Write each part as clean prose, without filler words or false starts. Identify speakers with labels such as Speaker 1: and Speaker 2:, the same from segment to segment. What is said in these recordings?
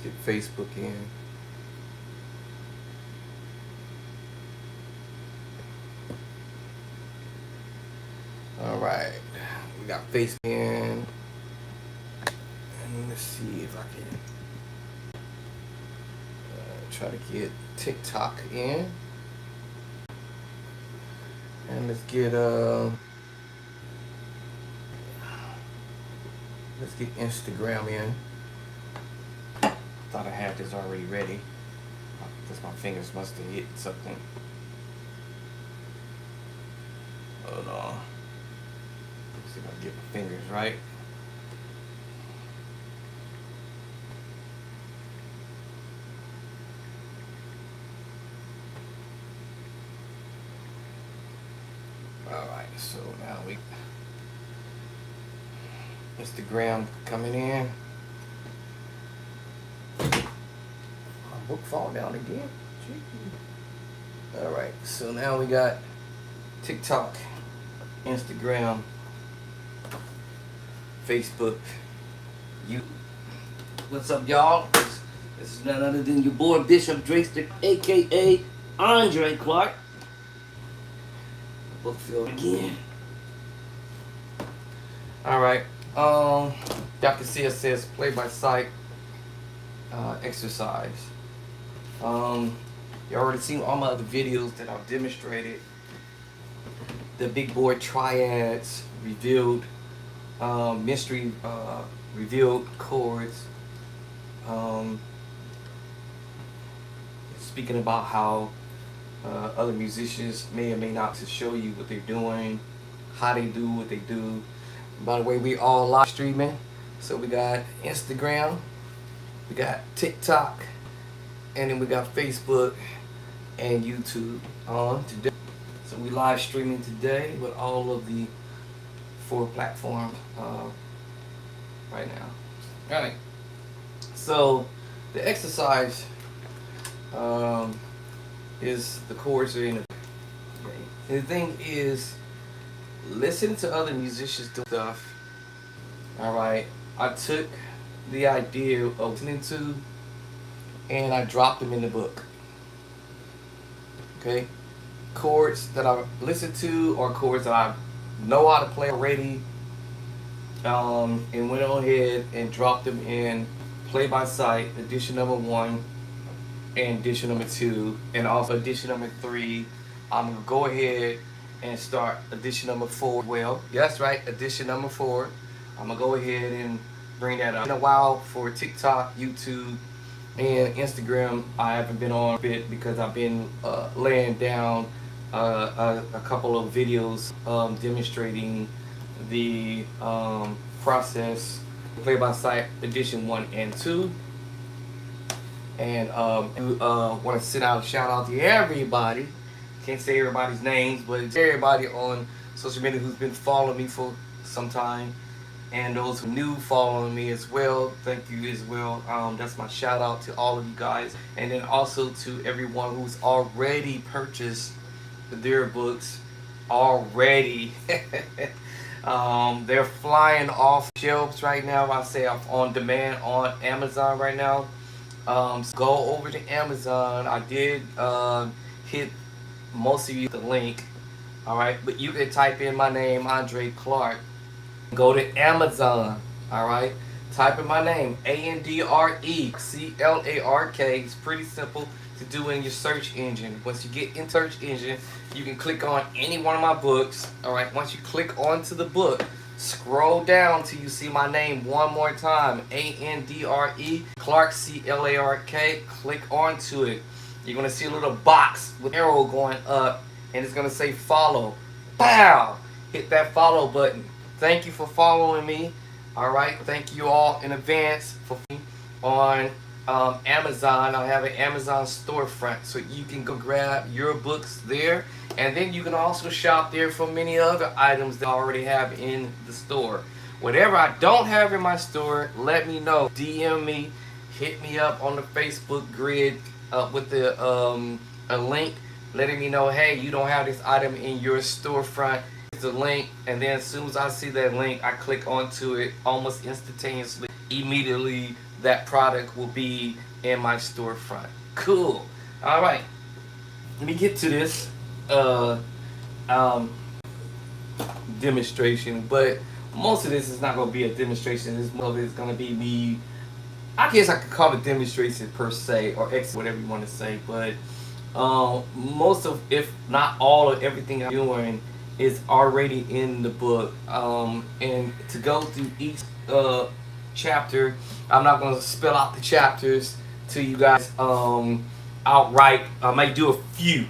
Speaker 1: Get Facebook in. All right, we got Facebook in, and let's see if I can try to get TikTok in, and let's get Instagram in. Thought I had this already ready. Because my fingers must have hit something. Hold on. Let's see if I can get my fingers right. Alright, so now Instagram coming in. My book fall down again. Alright, so now we got TikTok, Instagram, Facebook, YouTube. What's up, y'all? This is none other than your boy Bishop Drakester, aka Andre Clark. Book filled again. Alright, y'all can see it says play by sight exercise. You already seen all my other videos that I've demonstrated the big board triads, revealed mystery, revealed chords. Speaking about how other musicians may or may not to show you what they're doing, how they do what they do. By the way, we all live streaming, so we got Instagram, we got TikTok, and then we got Facebook and YouTube on today. So we live streaming today with all of the 4 platforms right now. All right. So the exercise is the chords are in the. Okay. And the thing is, listen to other musicians do stuff. All right. I took the idea of listening to, and I dropped them in the book. Okay. Chords that I listen to or chords that I know how to play already, and went on ahead and dropped them in Play by Sight edition number 1 and edition number 2, and also edition number 3. I'm gonna go ahead and start edition number 4. Well, that's right, edition number 4. I'm gonna go ahead and bring that up. In a while for TikTok, YouTube, and Instagram, I haven't been on a bit because I've been laying down a couple of videos demonstrating the process, Play by Sight edition 1 and 2. And want to send out a shout out to everybody. Can't say everybody's names, but it's everybody on social media who's been following me for some time, and those who new following me as well. Thank you as well. That's my shout out to all of you guys, and then also to everyone who's already purchased their books already. They're flying off shelves right now. I say on demand on Amazon right now. So go over to Amazon. I did hit most of you the link. Alright, but you can type in my name, Andre Clark. Go to Amazon. Alright, type in my name, ANDRECLARK. It's pretty simple to do in your search engine. Once you get in search engine, you can click on any one of my books. Alright, once you click onto the book, scroll down till you see my name one more time, ANDRE Clark, CLARK. Click onto it. You're gonna see a little box with arrow going up, and it's gonna say follow. Pow! Hit that follow button. Thank you for following me. All right, thank you all in advance for on Amazon. I have an Amazon storefront, so you can go grab your books there, and then you can also shop there for many other items that I already have in the store. Whatever I don't have in my store, let me know. DM me, hit me up on the Facebook grid with the a link, letting me know, hey, you don't have this item in your storefront. The link, and then as soon as I see that link, I click onto it almost instantaneously. Immediately that product will be in my storefront. Cool. All right. Let me get to this uh, um, demonstration, but most of this is not going to be a demonstration. This most of it is going to be me. I guess I could call it demonstration per se, or X, whatever you want to say. But most of, if not all of everything I'm doing, is already in the book. And to go through each chapter, I'm not going to spell out the chapters to you guys outright. I might do a few.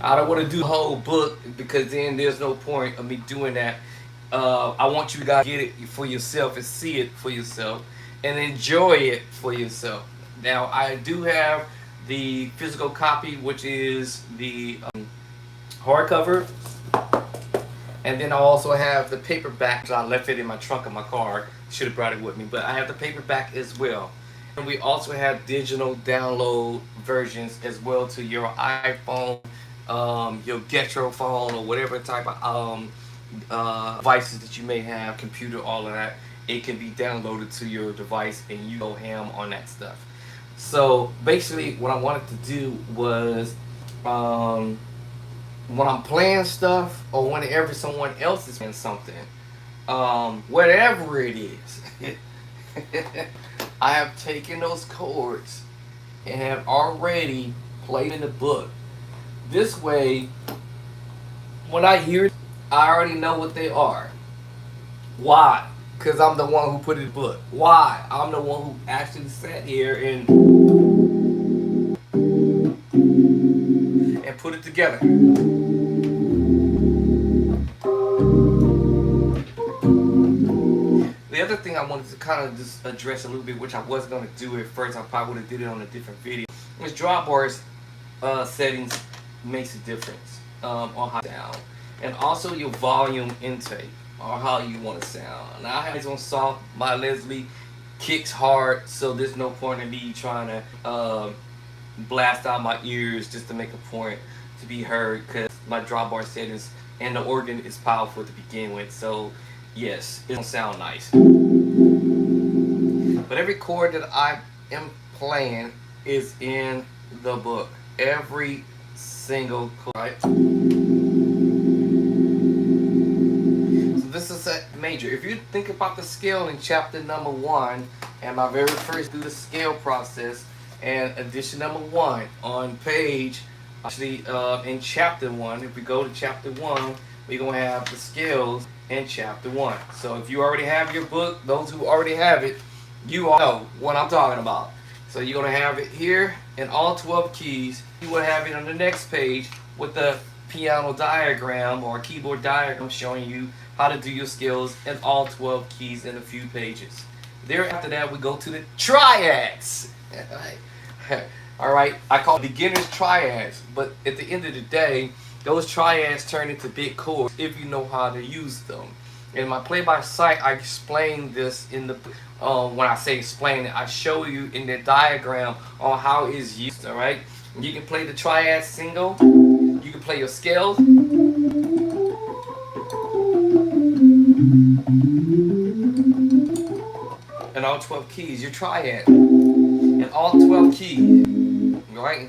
Speaker 1: I don't want to do the whole book because then there's no point of me doing that. I want you guys to get it for yourself and see it for yourself and enjoy it for yourself. Now, I do have the physical copy, which is the hardcover, and then I also have the paperback. I left it in my trunk of my car. Should have brought it with me, but I have the paperback as well. And we also have digital download versions as well to your iPhone, your Getro phone, or whatever type of devices that you may have, computer, all of that. It can be downloaded to your device and you go ham on that stuff. So basically, what I wanted to do was when I'm playing stuff or whenever someone else is playing something, whatever it is, I have taken those chords and have already played in the book. This way, when I hear it, I already know what they are. Why? Because I'm the one who put it in the book. Why? I'm the one who actually sat here and put it together. The other thing I wanted to kind of just address a little bit, which I was going to do at first, I probably would have did it on a different video, is drawbars settings makes a difference on how to sound. And also your volume intake, or how you want to sound. Now I have this on soft. My Leslie kicks hard, so there's no point in me trying to blast out my ears just to make a point to be heard, because my drawbar settings and the organ is powerful to begin with. So yes, it don't sound nice. But every chord that I am playing is in the book. Every single chord. Right? This is a major. If you think about the scale in chapter number 1, and my very first do the scale process, and edition number 1 on page, actually in chapter 1, if we go to chapter 1, we're going to have the scales in chapter 1. So if you already have your book, those who already have it, you all know what I'm talking about. So you're going to have it here in all 12 keys. You will have it on the next page with the piano diagram or keyboard diagram showing you how to do your scales in all 12 keys in a few pages. Thereafter that, we go to the triads. All right, I call beginners triads, but at the end of the day, those triads turn into big chords if you know how to use them. In my play-by-sight, I explain this in the when I say explain it, I show you in the diagram on how it's used. All right, you can play the triad single, you can play your scales, and all 12 keys, your triad, and all 12 keys, right?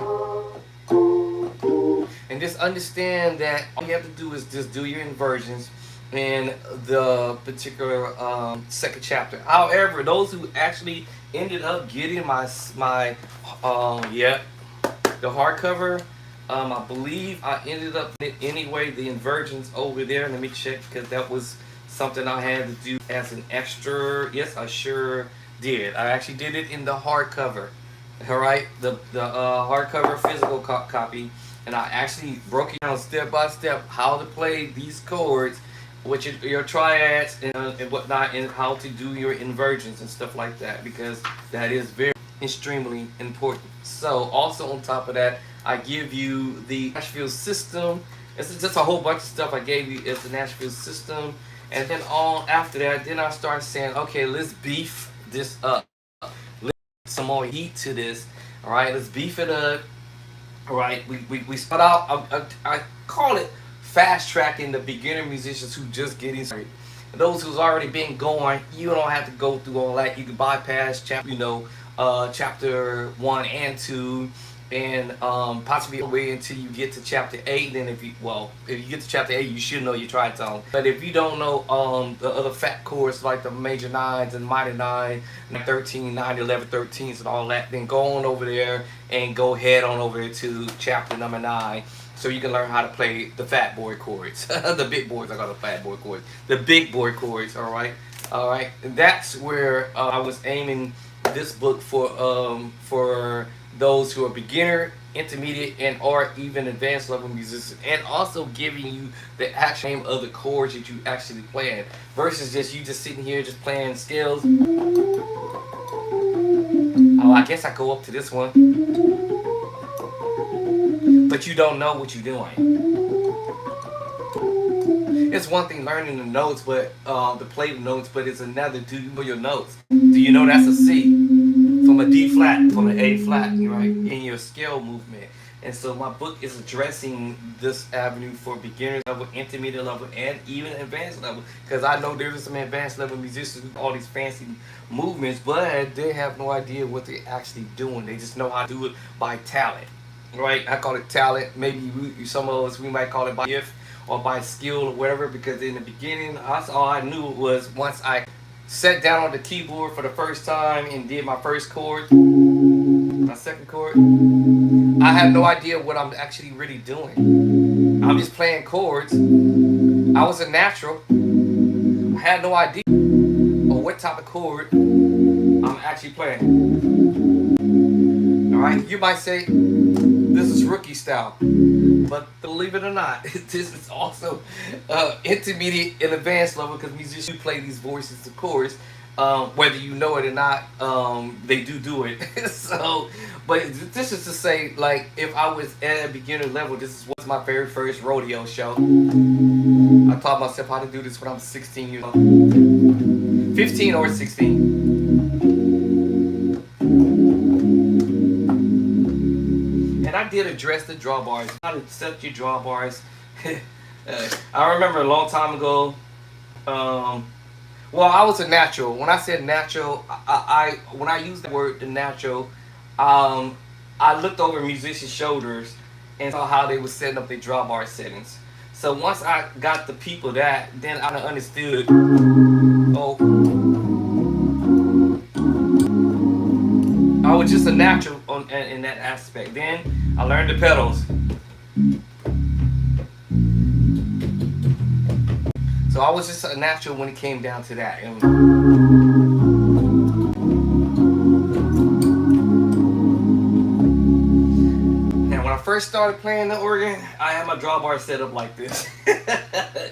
Speaker 1: And just understand that all you have to do is just do your inversions in the particular second chapter. However, those who actually ended up getting my the hardcover, I believe I ended up anyway the inversions over there. Let me check, because that was something I had to do as an extra. Yes, I sure did. I actually did it in the hardcover. All right, the hardcover physical copy, and I actually broke it down step by step how to play these chords, which is your triads and whatnot, and how to do your inversions and stuff like that, because that is very extremely important. So also on top of that, I give you the Nashville system. It's just a whole bunch of stuff I gave you as the Nashville system. And then on after that, then I start saying, okay, let's beef this up. Let's add some more heat to this. All right, let's beef it up. All right, we start out, I call it fast tracking the beginner musicians who just getting started. those who's already been going, you don't have to go through all that. You can bypass chapter 1 and 2, and possibly wait until you get to chapter 8. Then if you get to chapter 8, you should know your tritone. But if you don't know the other fat chords like the major nines and minor 9, 13, 9, 11, 13s and all that, then go on over there and go head on over to chapter number 9. So you can learn how to play the fat boy chords. The big boys, I call the fat boy chords. The big boy chords, alright? Alright. And that's where I was aiming this book for those who are beginner, intermediate, and or even advanced level musicians, and also giving you the actual name of the chords that you actually playing, versus just you just sitting here just playing scales. Oh, I guess I go up to this one, but you don't know what you're doing. It's one thing learning the notes, but to play the notes, but it's another do you know your notes. Do you know that's a C from a D flat, from an A flat, right? In your scale movement. And so my book is addressing this avenue for beginner level, intermediate level, and even advanced level. Because I know there's some advanced level musicians with all these fancy movements, but they have no idea what they're actually doing. They just know how to do it by talent, right? I call it talent. Maybe some of us, we might call it by gift or by skill or whatever. Because in the beginning, that's all I knew was once I sat down on the keyboard for the first time and did my first chord, my second chord, I had no idea what I'm actually really doing. I'm just playing chords. I was a natural. I had no idea on what type of chord I'm actually playing. Alright, you might say this is rookie style, but believe it or not, this is also intermediate and advanced level, because musicians play these voices, of course, whether you know it or not. They do it. So, but this is to say, like, if I was at a beginner level, this was my very first rodeo show. I taught myself how to do this when I was 16 years old, 15 or 16. And I did address the drawbars, how to set your drawbars. I remember a long time ago, well, I was a natural. When I said natural, when I used the word the natural, I looked over musicians' shoulders and saw how they were setting up their drawbar settings. So once I got the people that, then I understood, oh, I was just a natural in that aspect. Then I learned the pedals. So I was just a natural when it came down to that. Now, when I first started playing the organ, I had my drawbar set up like this,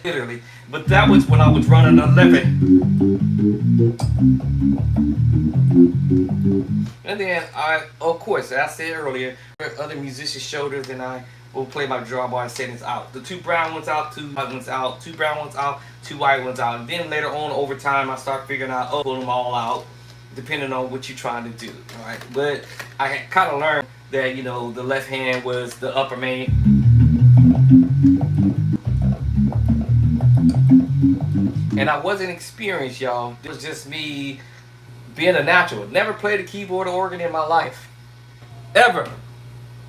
Speaker 1: literally. But that was when I was running 11. And then of course, as I said earlier, other musicians' shoulders, and I will play my drawbar settings out. The 2 brown ones out, 2 white ones out, 2 brown ones out, 2 white ones out. And then later on, over time, I start figuring out, pull them all out, depending on what you're trying to do. All right, but I had kind of learned that, you know, the left hand was the upper main. And I wasn't experienced, y'all. It was just me being a natural. Never played a keyboard or organ in my life, ever.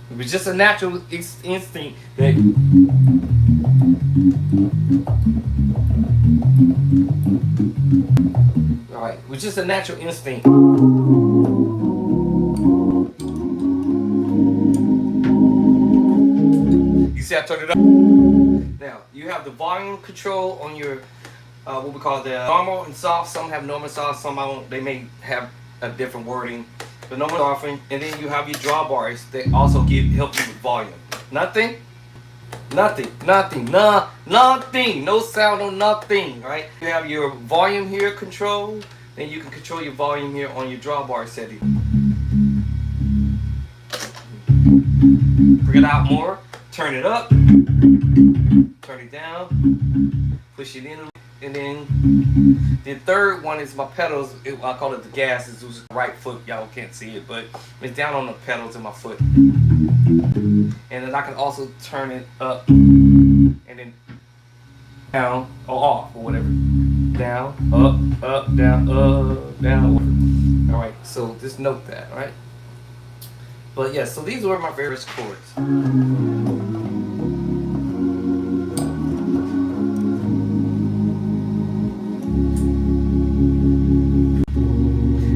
Speaker 1: It was just a natural instinct that alright, it was just a natural instinct. You see I turned it up? Now, you have the volume control on your what we call the normal and soft. Some have normal and soft, some don't. They may have a different wording. The normal soft, and then you have your drawbars that also help you with volume. Nothing, no sound on nothing, right? You have your volume here control, then you can control your volume here on your drawbar setting. Bring it out more, turn it up, turn it down, push it in a little. And then the third one is my pedals. I call it the gas. It's the right foot. Y'all can't see it, but it's down on the pedals in my foot. And then I can also turn it up and then down or off or whatever. down, up, down, up, down. All right, so just note that, all right? But yeah, so these were my various chords.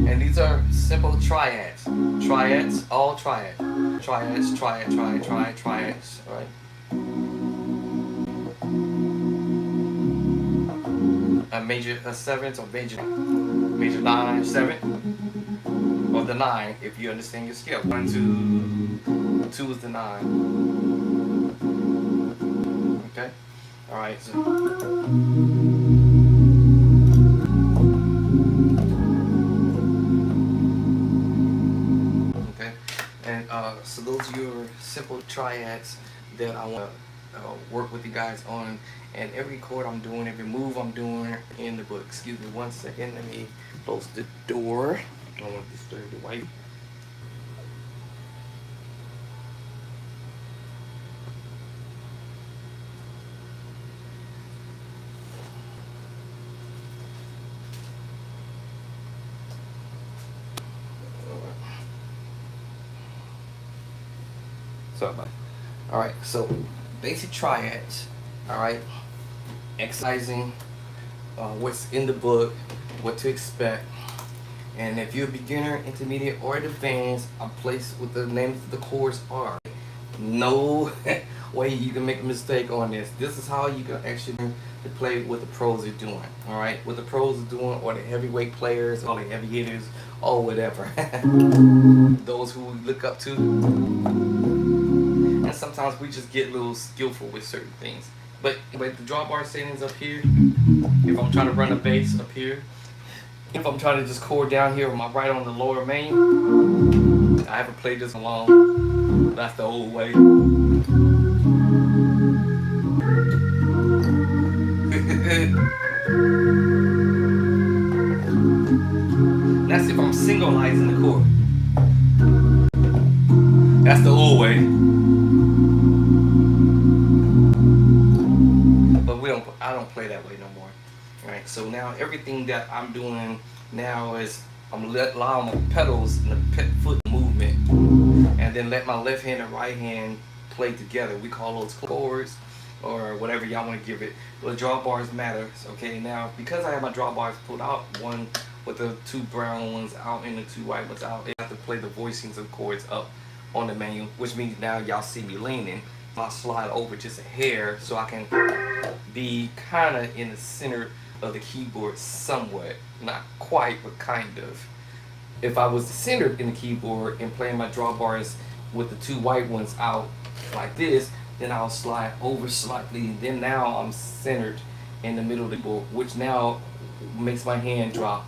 Speaker 1: And these are simple triads. Triads, all triad. Triads, triads, all right? A seventh or major 9, 7, or the 9 if you understand your scale. 1, 2 is the 9. Okay, all right. So okay, and so those are your simple triads that I want to work with you guys on. And every chord I'm doing, every move I'm doing in the book. Excuse me 1 second. Let me close the door. I don't want to disturb the wife. Sorry about it. All right, so basic triads. All right, exercising what's in the book, what to expect. And if you're a beginner, intermediate, or advanced, I place what the names of the chords are. No way you can make a mistake on this. This is how you can actually learn to play what the pros are doing. All right, what the pros are doing, or the heavyweight players, or the heavy hitters, or whatever. Those who we look up to. And sometimes we just get a little skillful with certain things. But the drawbar settings up here, if I'm trying to run a bass up here, if I'm trying to just chord down here with my right on the lower main, I haven't played this in long. That's the old way. That's if I'm singleizing the chord. That's the old way. But I don't play that way no more. Right, so now everything that I'm doing now is I'm allowing my pedals and the foot movement, and then let my left hand and right hand play together. We call those chords, or whatever y'all want to give it. The drawbars matter. Okay, now because I have my drawbars pulled out, one with the 2 brown ones out and the 2 white ones out, I have to play the voicings of chords up on the menu, which means now y'all see me leaning. I'll slide over just a hair so I can be kind of in the center of the keyboard somewhat, not quite, but kind of. If I was centered in the keyboard and playing my drawbars with the 2 white ones out like this, then I'll slide over slightly, and then now I'm centered in the middle of the keyboard, which now makes my hand drop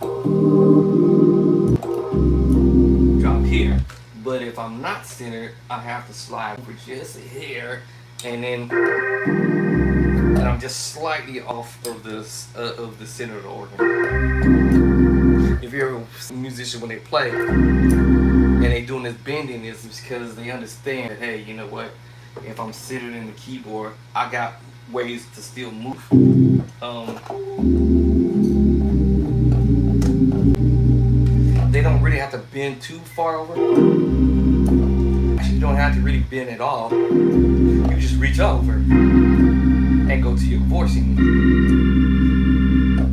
Speaker 1: here. But if I'm not centered, I have to slide over just a hair, and then I'm just slightly off of the center of the organ. If you're a musician, when they play and they doing this bending, it's because they understand that, hey, you know what? If I'm centered in the keyboard, I got ways to still move. They don't really have to bend too far over. Actually, you don't have to really bend at all. You just reach over and go to your voicing,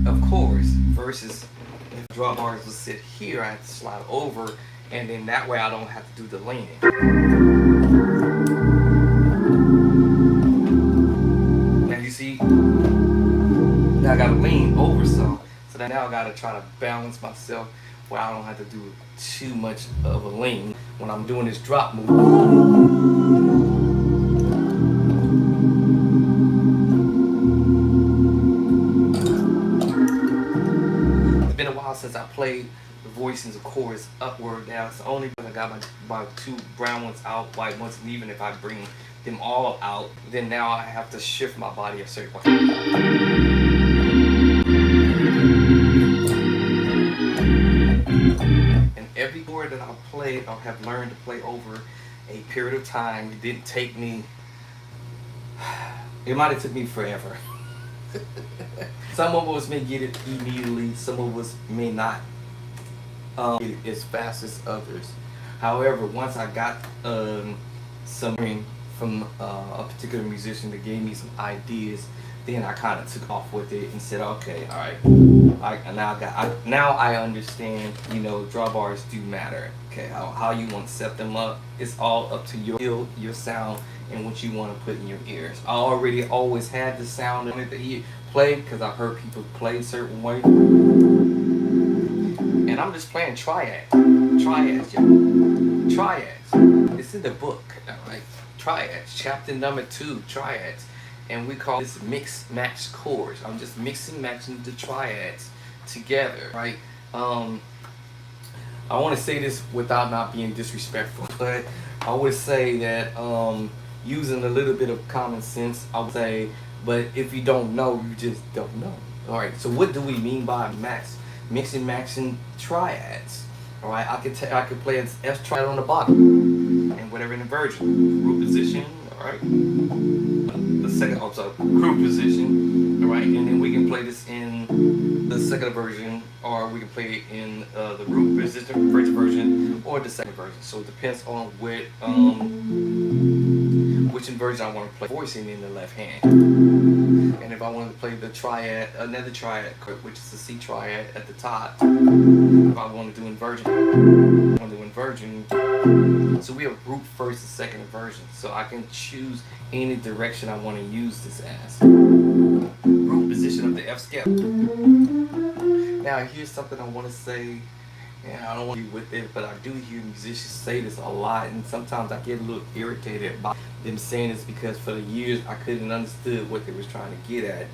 Speaker 1: of course, versus if drawbars will sit here, I have to slide over, and then that way I don't have to do the leaning. Now you see, now I gotta lean over some, so then now I gotta try to balance myself where I don't have to do too much of a lean when I'm doing this drop move. Been a while since I played the voicings of chords upward. Now it's only because I got my 2 brown ones out, white ones, and even if I bring them all out, then now I have to shift my body a certain way. And every chord that I've played or have learned to play over a period of time, it didn't take me, it might have took me forever. Some of us may get it immediately, some of us may not get it as fast as others. However, once I got some from a particular musician that gave me some ideas, then I kind of took off with it and said, okay, all right, now I understand. You know, drawbars do matter. Okay, how you want to set them up, it's all up to your sound and what you want to put in your ears. I already always had the sound I wanted to hear play because I heard people play a certain way, and I'm just playing triads, yo, triads. It's in the book, right? Triads, chapter number 2, triads, and we call this mix match chords. I'm just mixing matching the triads together, right? I want to say this without not being disrespectful, but I would say that using a little bit of common sense, I would say, but if you don't know, you just don't know. All right, so what do we mean by mixing matching triads? All right, I could play an F triad on the bottom and whatever in the version, group position. All right, the second, group position. All right, and then we can play this in the second version, or we can play it in the root position, first version, or the second version. So it depends on which inversion I want to play. Voicing in the left hand, and if I want to play the triad, another triad, which is the C triad at the top. If I want to do inversion, so we have group first and second inversion. So I can choose any direction I want to use this as. Group position of the F scale. Now here's something I want to say, and I don't want to be with it, but I do hear musicians say this a lot, and sometimes I get a little irritated by them saying this because for the years I couldn't understood what they was trying to get at.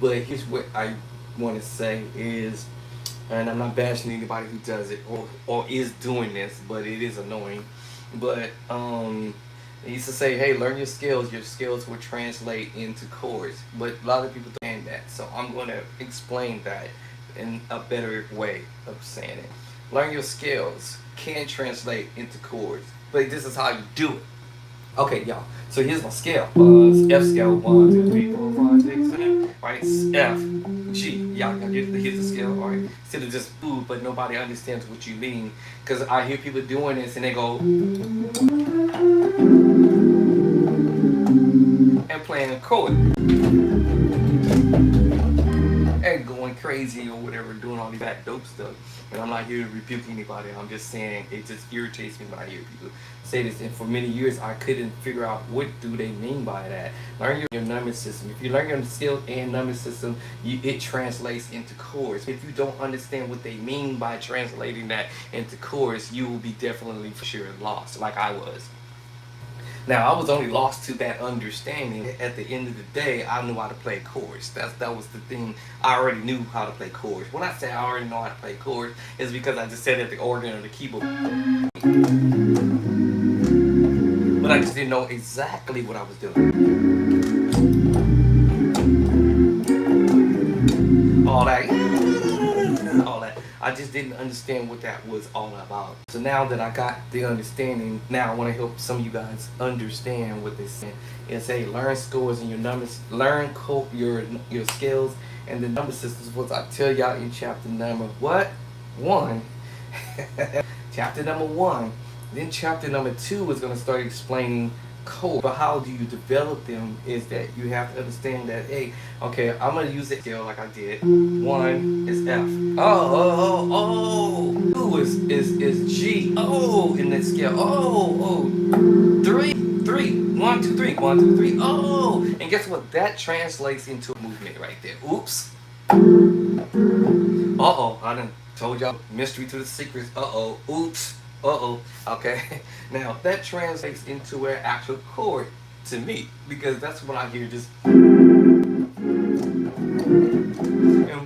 Speaker 1: But here's what I want to say is, and I'm not bashing anybody who does it or is doing this, but it is annoying. But they used to say, hey, learn your skills will translate into chords. But a lot of people don't understand that, so I'm going to explain that in a better way of saying it. Learn your skills can translate into chords, but this is how you do it. Okay, y'all. So here's my scale. F scale 1, 2, 3, 4, 5, 6, 7. Right? F, G. Y'all get here's the scale. All right. Instead of just ooh, but nobody understands what you mean, because I hear people doing this and they go and playing a chord and going crazy or whatever, doing all these back dope stuff. And I'm not here to rebuke anybody. I'm just saying it just irritates me when I hear people say this. And for many years, I couldn't figure out what do they mean by that. Learn your numbing system. If you learn your skill and numbing system, it translates into chords. If you don't understand what they mean by translating that into chords, you will be definitely for sure lost, like I was. Now, I was only lost to that understanding. At the end of the day, I knew how to play chords. That was the thing. I already knew how to play chords. When I say I already know how to play chords, it's because I just sat at the organ or the keyboard. But I just didn't know exactly what I was doing. All that. I just didn't understand what that was all about. So now that I got the understanding, now I want to help some of you guys understand what they're saying. It's hey, learn scores and your numbers, learn your skills and the number systems. What I tell y'all in chapter number 1. Chapter number 1. Then chapter number 2 is going to start explaining code. But how do you develop them is that you have to understand that, hey, okay, I'm going to use it scale like I did. 1 is F. Oh. 2 is G. Oh, in that scale. Oh. 3. 1, 2, 3. 1, 2, 3. Oh. And guess what? That translates into a movement right there. Oops. I done told y'all mystery to the secrets. Oops. Okay. Now that translates into an actual chord to me, because that's what I hear just. And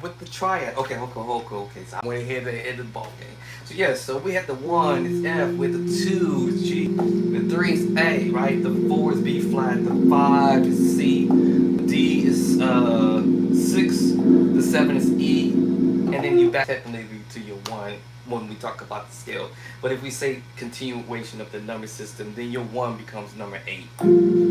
Speaker 1: with the triad, okay. So I went ahead of the ball game. So yes, so we had the 1 is F, with the 2 is G, the 3 is A, right? The 4 is B flat, the 5 is C, D is 6, the 7 is E, and then you back technically to your 1 when we talk about the scale. But if we say continuation of the number system, then your 1 becomes number 8.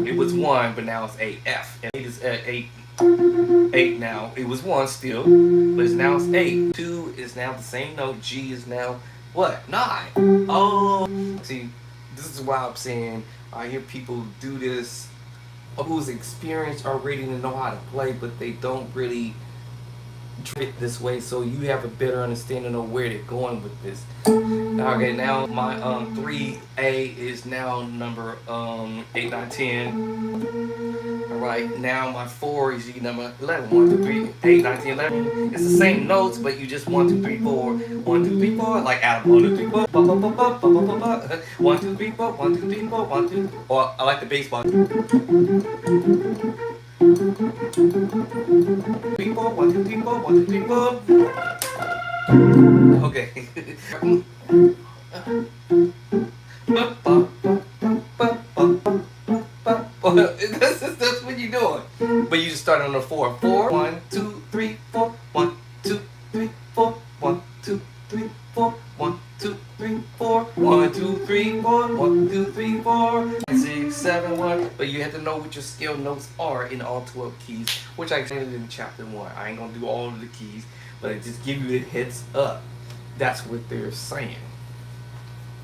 Speaker 1: It was 1, but now it's 8. F. And 8 is 8. 8 now. It was 1 still, but now it's 8. 2 is now the same note. G is now what? 9. Oh, see, this is why I'm saying I hear people do this who's experienced already and know how to play, but they don't really trick this way, so you have a better understanding of where they're going with this. Okay, now my 3A is now number 8, 9, 10. Alright, now my 4 is number 11. 1, 2, 3, 8, 9, 10, 11. It's the same notes, but you just 1, 2, 3, 4. 1, 2, 3, 4. Like Adam. 1, 2, 3, 4. 1, 2, 3, 4. 1, 2, 3, 4. 1, 2. Or I like the baseball. 3, 4. 1, 2, 3, 4. 1, 2, 3, 4. Okay. That's what you're doing. But you just start on the 4. 4, 1, 2, 3, 4. 1, 2, 3, 4. 1, 2, 3, 4. 1, 2, 3, 4. 1, 2, 3, 4. 1, 2, 3, 4. 6, 7, 1. But you have to know what your scale notes are in all 12 keys, which I explained in chapter 1. I ain't gonna do all of the keys, but I just give you the heads up. That's what they're saying.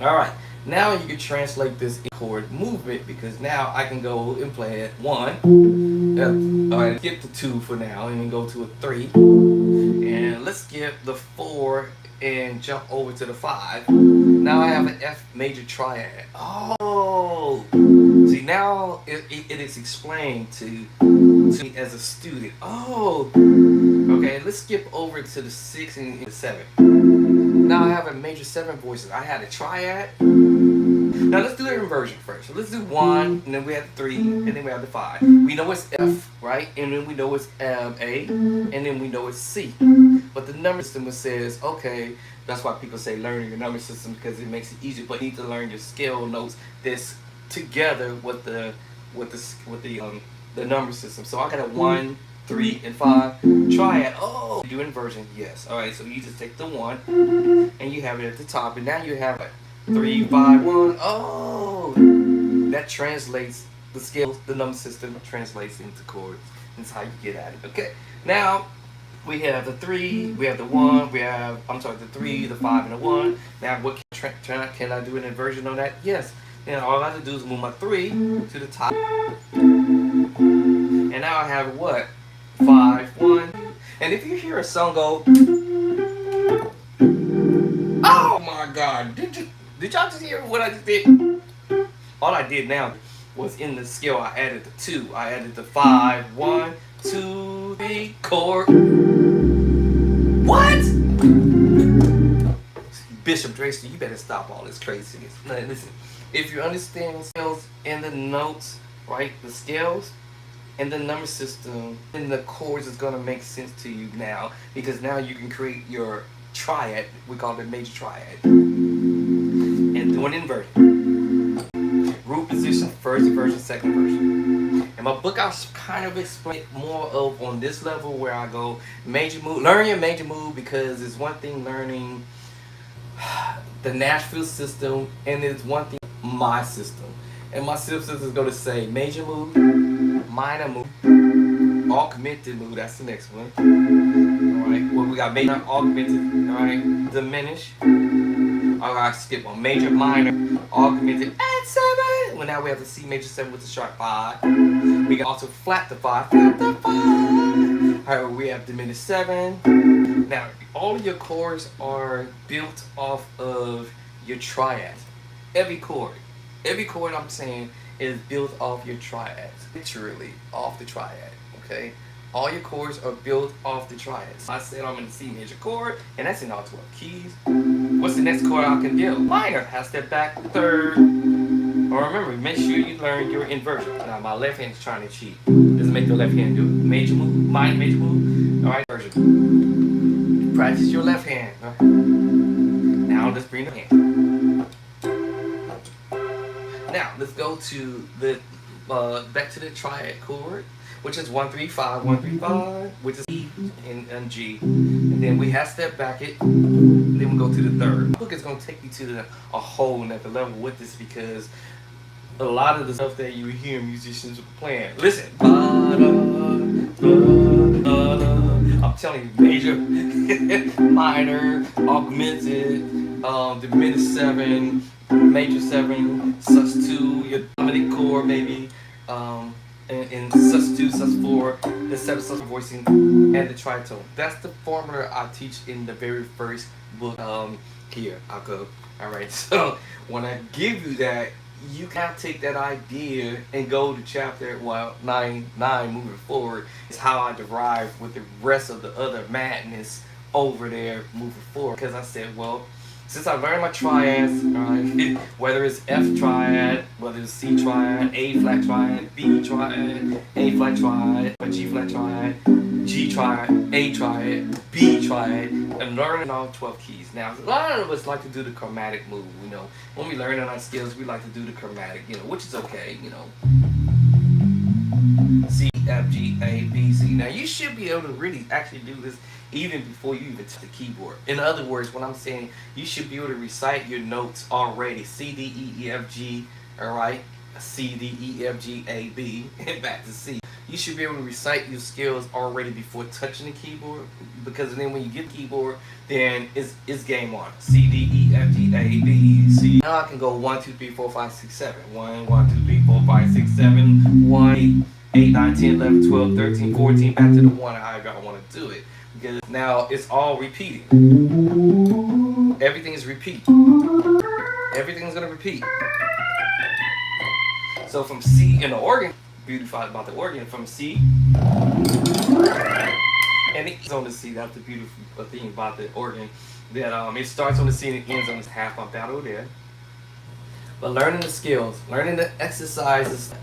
Speaker 1: Alright, now you can translate this chord movement, because now I can go and play it 1. Alright, skip the 2 for now and then go to a 3. And let's skip the 4 and jump over to the 5. Now I have an F major triad. Oh! See, now it is explained to me as a student. Oh! Okay, let's skip over to the 6 and the 7. Now I have a major 7 voices. I had a triad. Now let's do the inversion first. So let's do 1, and then we have the 3, and then we have the 5. We know it's F, right? And then we know it's A, and then we know it's C. But the number system says, okay, that's why people say learning your number system, because it makes it easier. But you need to learn your scale notes this together with the number system. So I got a 1, 3, and 5 triad. Oh, do inversion? Yes. All right. So you just take the 1, and you have it at the top, and now you have it. 3, 5, 1. Oh, that translates the scale. The number system translates into chords. That's how you get at it. Okay. Now we have the 3. We have the 1. We have the 3, the 5, and the 1. Now what can I do an inversion on that? Yes. Then all I have to do is move my 3 to the top, and now I have what? 5, 1. And if you hear a song go, oh my God! Did y'all just hear what I just did? All I did now was in the scale, I added the 2. I added the 5, 1, 2, 3 chord. What? Bishop Drayson, you better stop all this craziness. Now, listen, if you understand the scales and the notes, right, the scales and the number system, then the chords is going to make sense to you now, because now you can create your triad. We call it major triad. And do an inversion. Root position, first version, second version. In my book, I'll kind of explain more of on this level where I go major move. Learn your major move, because it's one thing learning the Nashville system, and it's one thing my system. And my system is going to say major move, minor move, augmented move. That's the next one. All right. Well, we got major, augmented. All right. Diminish. All right. Skip on major, minor, augmented, and 7. Well, now we have the C major 7 with the sharp 5. We can also flat the 5. Flat the 5. All right. We have diminished 7. Now, all of your chords are built off of your triad. Every chord I'm saying is built off your triads. Literally off the triad. Okay? All your chords are built off the triads. I said I'm in the C major chord, and that's in all 12 keys. What's the next chord I can do? Minor. I step back, 3rd. Or remember, make sure you learn your inversion. Now my left hand's trying to cheat. Doesn't make the left hand do it. Major move, minor, major move. Alright, inversion. Practice your left hand. Right. Now let's bring the hand. Now let's go to the back to the triad chord, which is 1, 3, 5, 1, 3, 5, which is E and G. And then we half step back it. Then we go to the 3rd. The book is going to take you to a whole nother level with this, because a lot of the stuff that you hear musicians playing. Listen. I'm telling you, major, minor, augmented, diminished 7, major 7, sus2, your dominant chord maybe, and sus2, sus4, the 7 sus voicing, and the tritone. That's the formula I teach in the very first book. Here, I'll go. All right, so when I give you that, you can take that idea and go to chapter 9 moving forward. Is how I derive with the rest of the other madness over there moving forward. Because I said, well, since I learned my triads, whether it's F triad, whether it's C triad, A flat triad, B triad, A flat triad, or G flat triad, G triad, A triad, B triad, and learning all 12 keys. Now, a lot of us like to do the chromatic move, you know. When we learn our skills, we like to do the chromatic, you know, which is okay, you know. C, F, G, A, B, C. Now, you should be able to really actually do this even before you even touch the keyboard. In other words, when I'm saying you should be able to recite your notes already. C, D, E, E, F, G, all right? C, D, E, F, G, A, B, and back to C. You should be able to recite your skills already before touching the keyboard, because then when you get the keyboard, then it's game on. C, D, E, F, G, A, B, C. Now I can go 1, 2, 3, 4, 5, 6, 7. 1, 1, 2, 3, 4, 5, 6, 7. 1, 8, 9, 10, 11, 12, 13, 14, back to the 1, however I want to do it. Because now it's all repeating. Everything is repeat. Everything's going to repeat. So from C in the organ, beautiful about the organ, from C, and it ends on the C. That's the beautiful thing about the organ, that it starts on the C and it ends on this half bump down over there. But learning the skills, learning the exercises,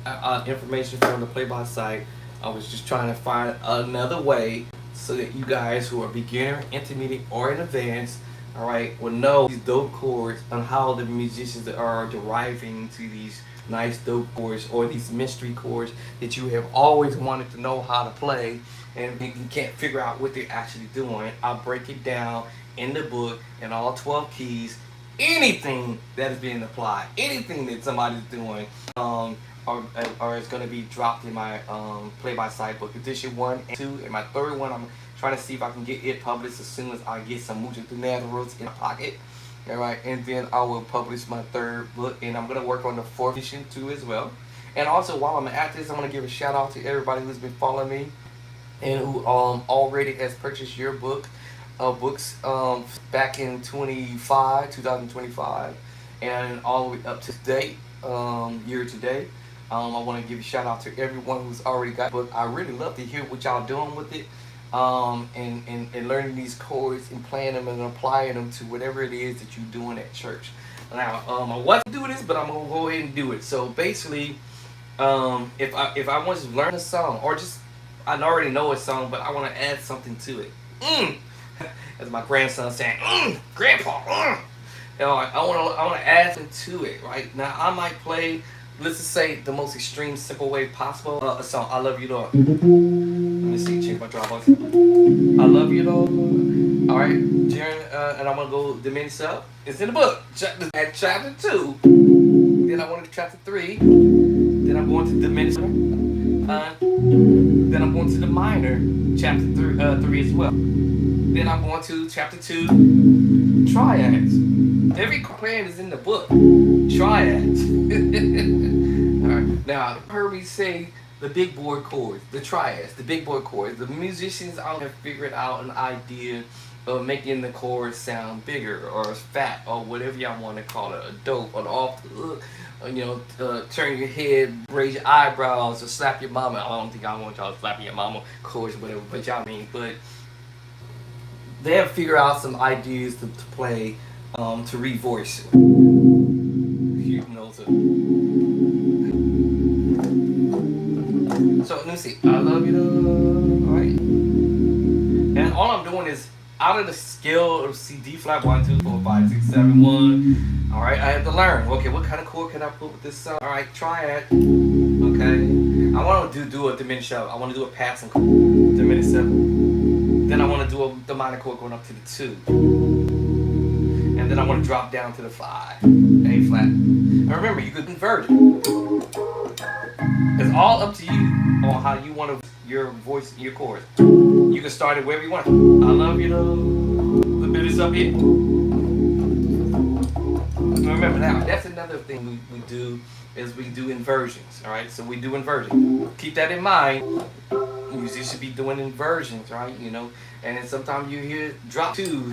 Speaker 1: information from the play-by site, I was just trying to find another way so that you guys who are beginner, intermediate, or in advanced, all right, will know these dope chords and how the musicians are deriving to these nice dope chords or these mystery chords that you have always wanted to know how to play and you can't figure out what they're actually doing. I'll break it down in the book in all 12 keys. Anything that is being applied, anything that somebody's doing, or is going to be dropped in my play-by-site book, edition 1 and 2, and my third one. I'm trying to see if I can get it published as soon as I get some Mucho Tuneros in my pocket. All right, and then I will publish my third book, and I'm going to work on the fourth edition too as well. And also, while I'm at this, I'm going to give a shout out to everybody who's been following me and who already has purchased your books back in 2025, and all the way up to date, year to date. I want to give a shout out to everyone who's already got the book. I really love to hear what y'all doing with it, and learning these chords and playing them and applying them to whatever it is that you're doing at church. Now, I want to do this, but I'm gonna go ahead and do it. So basically, if I want to learn a song, or just I already know a song, but I want to add something to it. As my grandson saying, Grandpa. You know, I want to add something to it. Right now, I might play, let's just say, the most extreme, simple way possible. A song, I Love You, Lord. Let me see, check my Dropbox. I Love You, Lord. All right, and I'm gonna go diminish up. It's in the book. At chapter 2. Then I want to chapter 3. Then I'm going to diminish. Then I'm going to the minor, chapter 3 as well. Then I'm going to chapter 2, triads. Every plan is in the book. Triads. Alright. Now, you heard me say the big board chords, the triads, the big board chords. The musicians out have figured out an idea of making the chords sound bigger or fat or whatever y'all want to call it, a dope, or off the hook. Turn your head, raise your eyebrows, or slap your mama. I don't think I want y'all slapping your mama chords or whatever, but y'all mean. But they have figured out some ideas to play, to revoice. You know, so let me see. I love you, though. All right. And all I'm doing is out of the scale of C, D flat, 1, 2, 4, 5, 6, 7, 1. All right, I have to learn. Okay, what kind of chord can I put with this song? All right, triad. Okay, I want to do a diminished up. I want to do a passing chord, diminished 7. Then I want to do the minor chord going up to the 2, and then I want to drop down to the 5, A flat. And remember, you could invert it. It's all up to you on how you want to your voice, your chords. You can start it wherever you want. I love you though. The bit is up here. Remember now, that's another thing we do is we do inversions. All right, so we do inversions. Keep that in mind. Musicians should be doing inversions, right? You know, and then sometimes you hear drop two.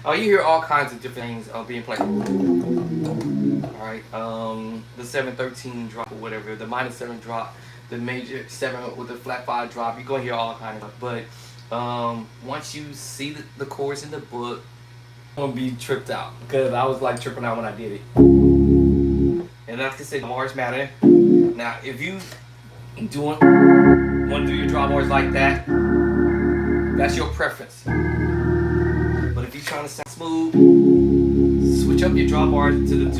Speaker 1: Oh, you hear all kinds of different things being played. All right, the 7/13 drop or whatever, the -7 drop, the major 7 with the flat 5 drop. You're gonna hear all kinds of stuff. But once you see the chords in the book, I'm gonna be tripped out because I was like tripping out when I did it. And like I said, bars matter. Now, if you want to do your drum bars like that, that's your preference. But if you're trying to sound smooth, switch up your drum bars to the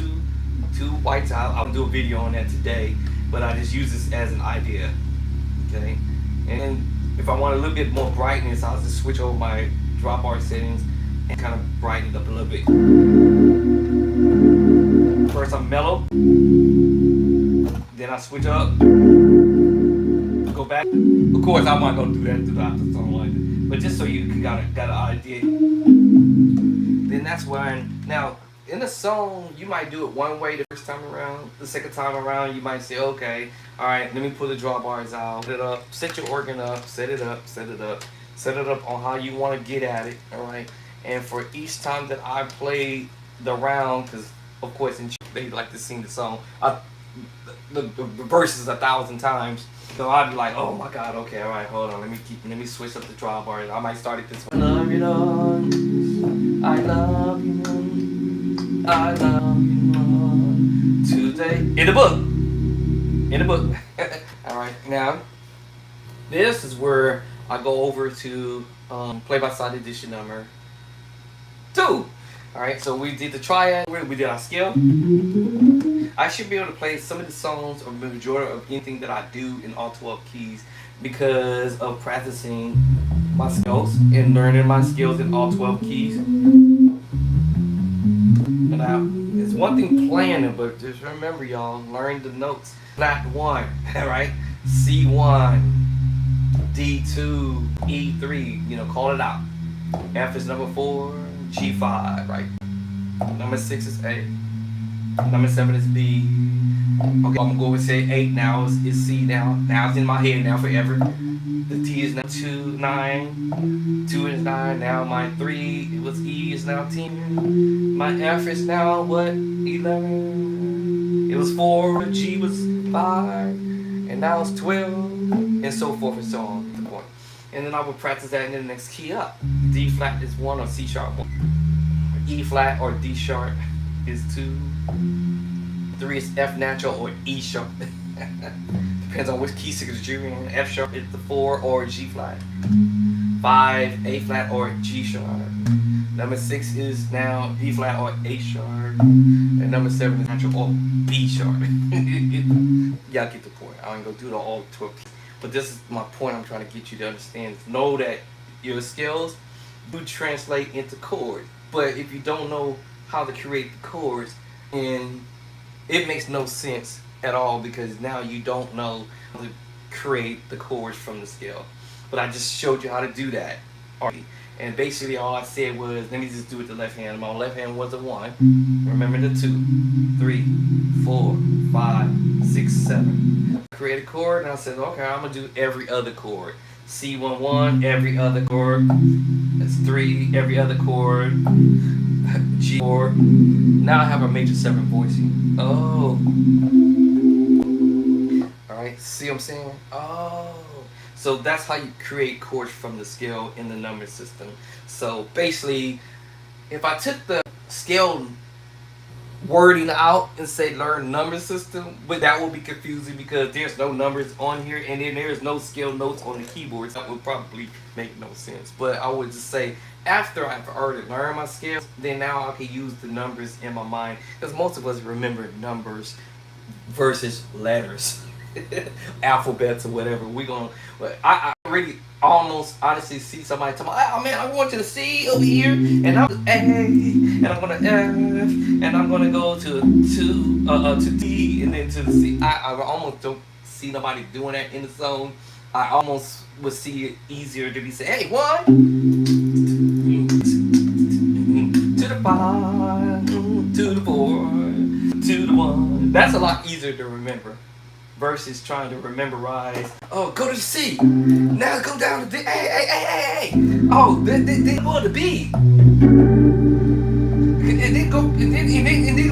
Speaker 1: two whites. I'll do a video on that today, but I just use this as an idea. Okay, and if I want a little bit more brightness, I'll just switch over my drum bar settings and kind of brighten it up a little bit. First, I'm mellow. Then I switch up, go back. Of course, I'm not gonna do that throughout the song like that, but just so you got an idea. Then that's when, now in the song you might do it one way the first time around. The second time around you might say, okay, all right, let me pull the drum bars out, set it up, set your organ up, set it up on how you want to get at it. All right, and for each time that I play the round, because of course in they like to sing the song. The verses 1,000 times, so I'd be like, oh my god, okay, all right, hold on, let me switch up the drum bars. I might start it this way. I love you, Lord. I love you, Lord. I love you, Lord. Today in the book, all right, now this is where I go over to play by side edition number 2. All right, so we did the triad, we did our scale. I should be able to play some of the songs or the majority of anything that I do in all 12 keys because of practicing my skills and learning my skills in all 12 keys. Now, it's one thing playing it, but just remember, y'all, learn the notes. Flat 1, all right? C1, D2, E3, you know, call it out. F is number 4, G5, right? Number 6 is A. Number 7 is B. Okay, I'm gonna go and say 8 now is C now. Now it's in my head now forever. The D is now 2, 9. 2 is 9. Now my 3, it was E is now 10. My F is now what? 11. It was 4. G was 5. And now it's 12. And so forth and so on. And then I will practice that in the next key up. D flat is 1 or C sharp 1. E flat or D sharp is 2. 3 is F natural or E sharp. Depends on which key signature you're in. F sharp is the 4 or G flat. 5, A flat or G sharp. Number 6 is now D flat or A sharp. And number 7 is natural or B sharp. Y'all get the point. I ain't gonna do all 12 keys. But this is my point I'm trying to get you to understand. Know that your skills do translate into chords. But if you don't know how to create the chords, and it makes no sense at all because now you don't know how to create the chords from the scale. But I just showed you how to do that already. And basically all I said was, let me just do it the left hand. My left hand was a 1. Remember the 2, 3, 4, 5, 6, 7. Create a chord and I said, okay, I'm gonna do every other chord. C1, every other chord. That's 3, every other chord. G4. Now I have a major 7 voicing. Oh. Alright, see what I'm saying? Oh. So that's how you create chords from the scale in the number system. So basically, if I took the scale wording out and say learn number system, but that will be confusing because there's no numbers on here and then there's no scale notes on the keyboards. That would probably make no sense. But I would just say after I've already learned my scales, then now I can use the numbers in my mind because most of us remember numbers versus letters. Alphabets or whatever. I really almost honestly see somebody tell me, oh man, I want you to see over here, and I'm A, and I'm gonna F, and I'm gonna go to D, and then to the C. I almost don't see nobody doing that in the zone, I almost would see it easier to be say, hey, 1 to the 5 to the 4 to the 1. That's a lot easier to remember versus trying to memorize. Oh, go to the C. Now go down to D. Hey, hey, hey, hey, hey. Oh, they go to B. And then go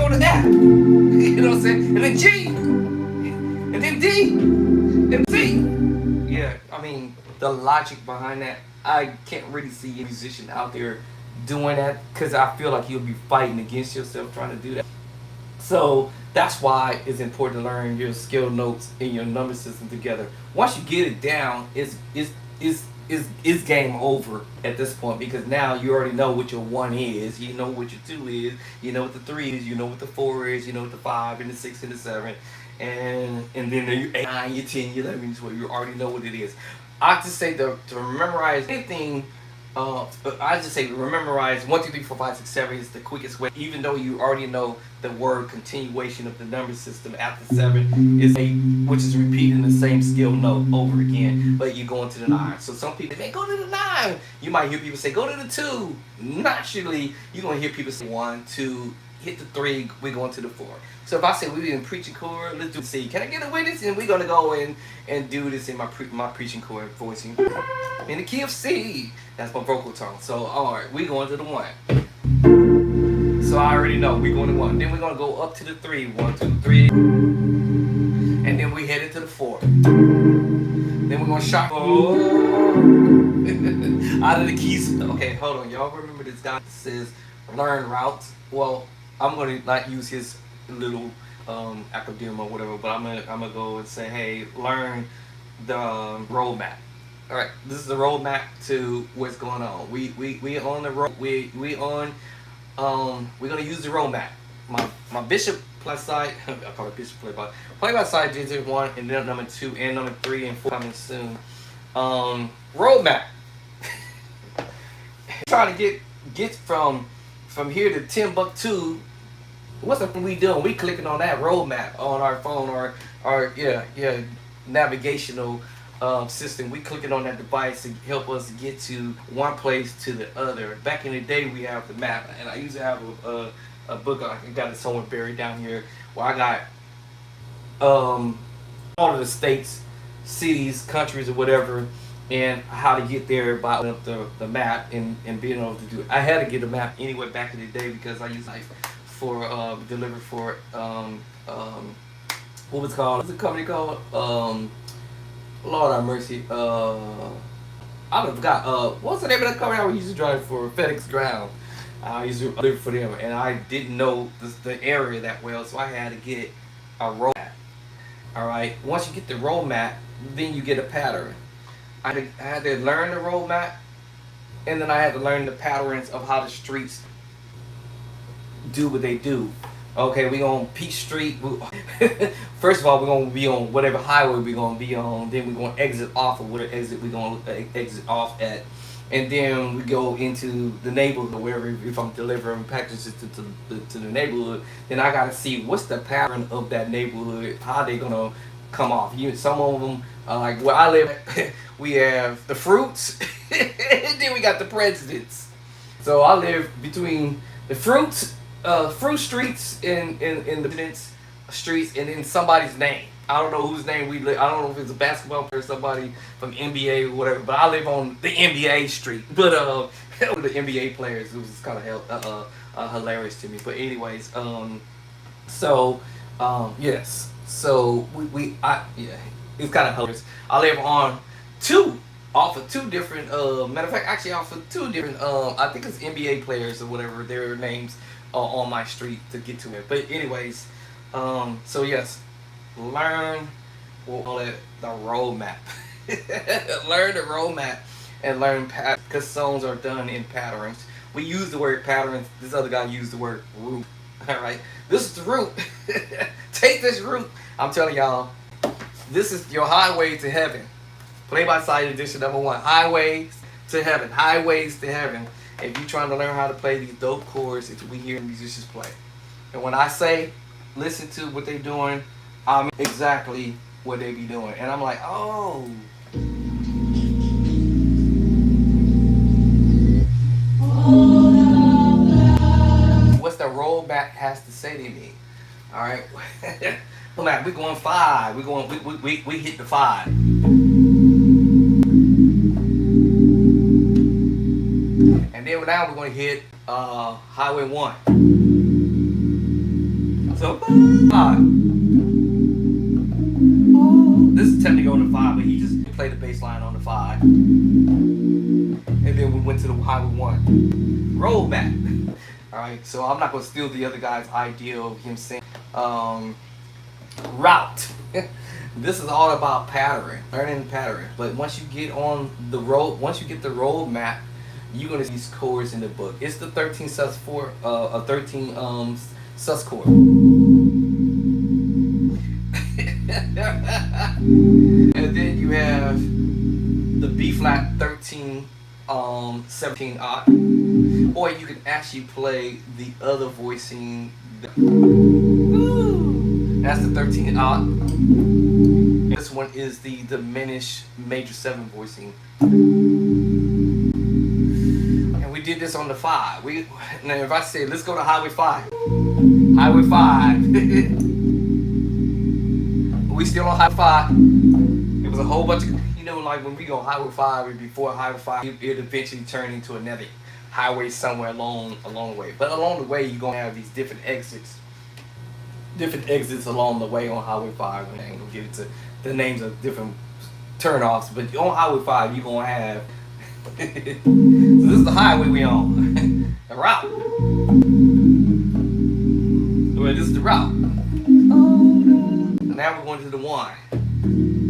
Speaker 1: to F. You know what I'm saying? And then G. And then D. And C. Yeah, I mean, the logic behind that, I can't really see a musician out there doing that because I feel like you'll be fighting against yourself trying to do that. So that's why it's important to learn your scale notes and your number system together. Once you get it down, it's game over at this point because now you already know what your 1 is, you know what your 2 is, you know what the 3 is, you know what the 4 is, you know what the 5 and the 6 and the 7, and then your 8, 9, your 10, your 11, so you already know what it is. I just say to memorize anything. I just say memorize 1, 2, 3, 4, 5, 6, 7 is the quickest way. Even though you already know the word continuation of the number system after 7 is 8, which is repeating the same scale note over again, but you go into the 9. So some people say go to the 9. You might hear people say go to the 2. Naturally, you're gonna hear people say 1, 2, hit the 3, we're going to the 4. So if I say we're in preaching chord, let's do C. Can I get a witness? And we're gonna go in and do this in my preaching chord voicing in the key of C. That's my vocal tone. So all right, we going to the 1. So I already know we going to 1. Then we're gonna go up to the 3. 1, 2, 3, and then we headed to the 4. Then we're gonna sharp out of the keys. Okay, hold on, y'all remember this guy that says learn routes? Well, I'm gonna not use his little acronym or whatever, but I'm gonna go and say, hey, learn the roadmap. All right, this is the roadmap to what's going on. We on the road. We on we're gonna use the roadmap. My bishop plus side. I call it bishop play by side digit 1, and then number 2 and number 3 and 4 coming soon. Roadmap. Trying to get from here to Timbuktu. What's up we doing? We clicking on that roadmap on our phone or our navigational system. We clicking on that device to help us get to one place to the other. Back in the day, we have the map, and I used to have a book. I got it somewhere buried down here where I got all of the states, cities, countries, or whatever, and how to get there by up the map and being able to do it. I had to get a map anyway back in the day because I used like for deliver for what was it called? What's the company called? Lord have mercy. I forgot. What's the name of that company I used to drive for? FedEx Ground. I used to deliver for them, and I didn't know the area that well, so I had to get a road map. All right. Once you get the road map, then you get a pattern. I had to learn the road map, and then I had to learn the patterns of how the streets do what they do. Okay, we on Peach Street. First of all, we're gonna be on whatever highway we're gonna be on. Then we're gonna exit off of whatever exit we're gonna exit off at, and then we go into the neighborhood wherever. If I'm delivering packages to the neighborhood, then I gotta see what's the pattern of that neighborhood. How they gonna come off? Some of them like where I live, we have the fruits, and then we got the presidents. So I live between the fruit streets in the presidents streets, and then somebody's name. I don't know whose name we live. I don't know if it's a basketball player, somebody from NBA or whatever. But I live on the NBA street. But the NBA players, it was kind of hilarious to me. But anyways, yes. So it's kind of hilarious. I live on off of two different matter of fact, actually off of two different I think it's NBA players or whatever their names on my street to get to it. But anyways, so yes, learn we'll call it the roadmap. Learn the roadmap and learn because songs are done in patterns. We use the word patterns. This other guy used the word route. All right, this is the route. Take this route. I'm telling y'all, this is your highway to heaven. Play by side edition number 1. Highways to heaven. Highways to heaven. If you're trying to learn how to play these dope chords that we hear musicians play. And when I say listen to what they're doing, I mean exactly what they be doing, and I'm like, oh. What's the rollback has to say to me? All right, well, man, we going 5. We going we hit the 5, and then now we're going to hit Highway 1. So 5. This is technically on the 5, but he just played the bass line on the 5, and then we went to the Highway 1. Roll back. All right, so I'm not gonna steal the other guy's idea of him saying route. This is all about pattern, learning pattern. But once you get on the road, once you get the road map, you're gonna see these chords in the book. It's the 13 sus 4, 13 sus chord. And then you have the B flat 13 17 odd, or you can actually play the other voicing. That's the 13 odd. This one is the diminished major 7 voicing, and we did this on the 5. Now if I say let's go to Highway 5, Highway 5. We still on Highway 5. It was a whole bunch of, like when we go Highway 5, and before Highway 5, it eventually turned into another highway somewhere along the way. But along the way, you're gonna have these different exits along the way on Highway 5. And I ain't gonna get into the names of different turnoffs, but on Highway 5, you're gonna have. So this is the highway we on, the route. Well, this is the route. Now we're going to the 1.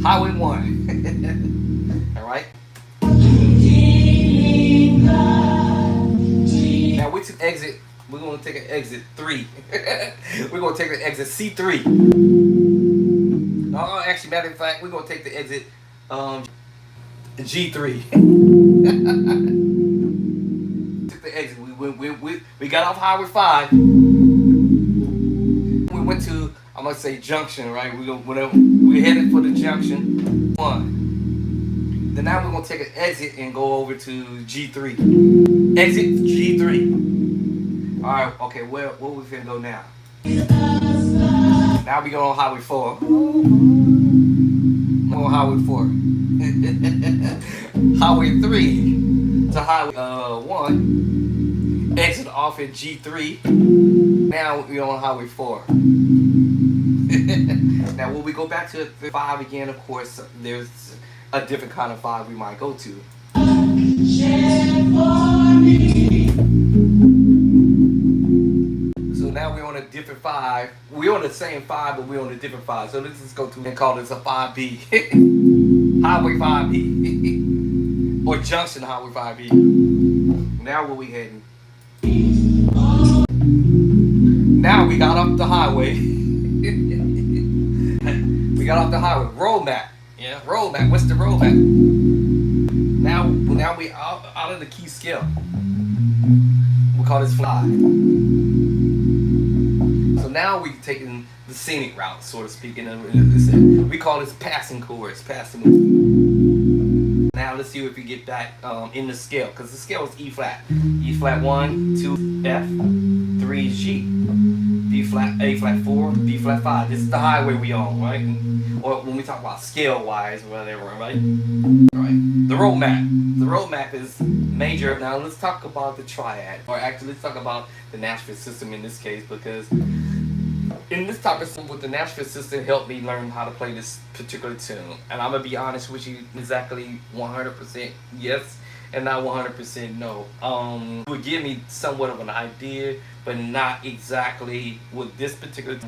Speaker 1: Highway 1. All right. Now we took exit. We're gonna take an exit 3. We're gonna take the exit C3. Oh, actually, matter of fact, we're gonna take the exit G3. Took the exit. We got off Highway 5. We went to, I'm gonna say junction, right? We're headed for the junction 1. Then now we're gonna take an exit and go over to G3. Exit G3. All right. Okay. Where we finna go now? Now we go on Highway 4. On Highway 4. Highway 3 to Highway 1. Exit off at G3. Now we're on Highway 4. Now when we go back to 5 again, of course, there's a different kind of 5 we might go to. So now we're on a different 5. We're on the same 5, but we're on a different 5. So let's just go to and call this a 5B. Highway 5B. Or Junction Highway 5B. Now where we heading? Now we got off the highway. We got off the highway. Road map. Yeah, road map. What's the road map? Now we out of the key scale. We call this 5. So now we taking the scenic route, so to speak. We call this passing chords. Passing. Now let's see if we get back in the scale, because the scale is E flat. E flat 1, 2, F, 3, G. B flat, A flat 4, B flat 5. This is the highway we on, right? Or when we talk about scale wise, whatever, right? Alright. The road map. The road map is major. Now let's talk about the triad. Or actually let's talk about the Nashville system in this case, because in this type of system with the Nashville system helped me learn how to play this particular tune. And I'm gonna be honest with you, exactly 100% yes and not 100% no. It would give me somewhat of an idea, but not exactly with this particular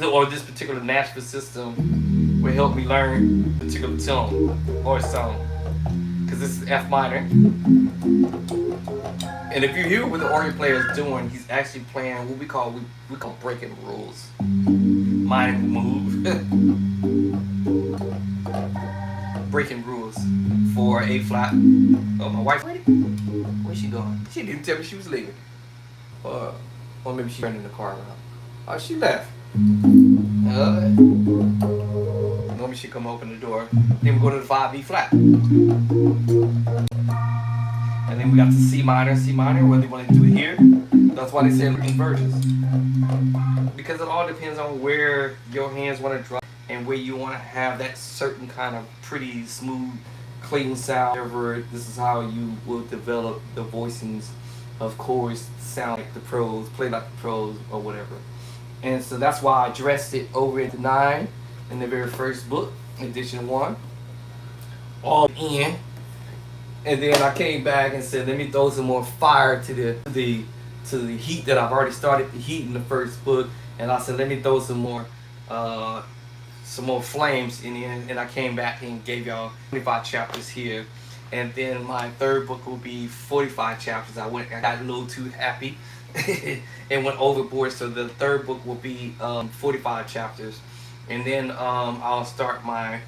Speaker 1: or this particular Nashville system will help me learn a particular tone or song, because this is F minor. And if you hear what the organ player is doing, he's actually playing what we call breaking rules. Mind move. Breaking rules for A flat. Oh, my wife. Where's she going? She didn't tell me she was leaving. Or maybe she turned in the car around. Oh, she left. me she come open the door. Then we go to the 5 B flat. And then we got the C minor, whether you want to do it here. That's why they say inversions. Because it all depends on where your hands want to drop and where you want to have that certain kind of pretty smooth, clean sound. However, this is how you will develop the voicings of chords, sound like the pros, play like the pros, or whatever. And so that's why I addressed it over into 9 in the very first book, edition 1. All in. And then I came back and said, let me throw some more fire to the heat that I've already started the heat in the first book. And I said, let me throw some more flames in here. And I came back and gave y'all 25 chapters here. And then my third book will be 45 chapters. I got a little too happy and went overboard. So the third book will be 45 chapters. And then I'll start my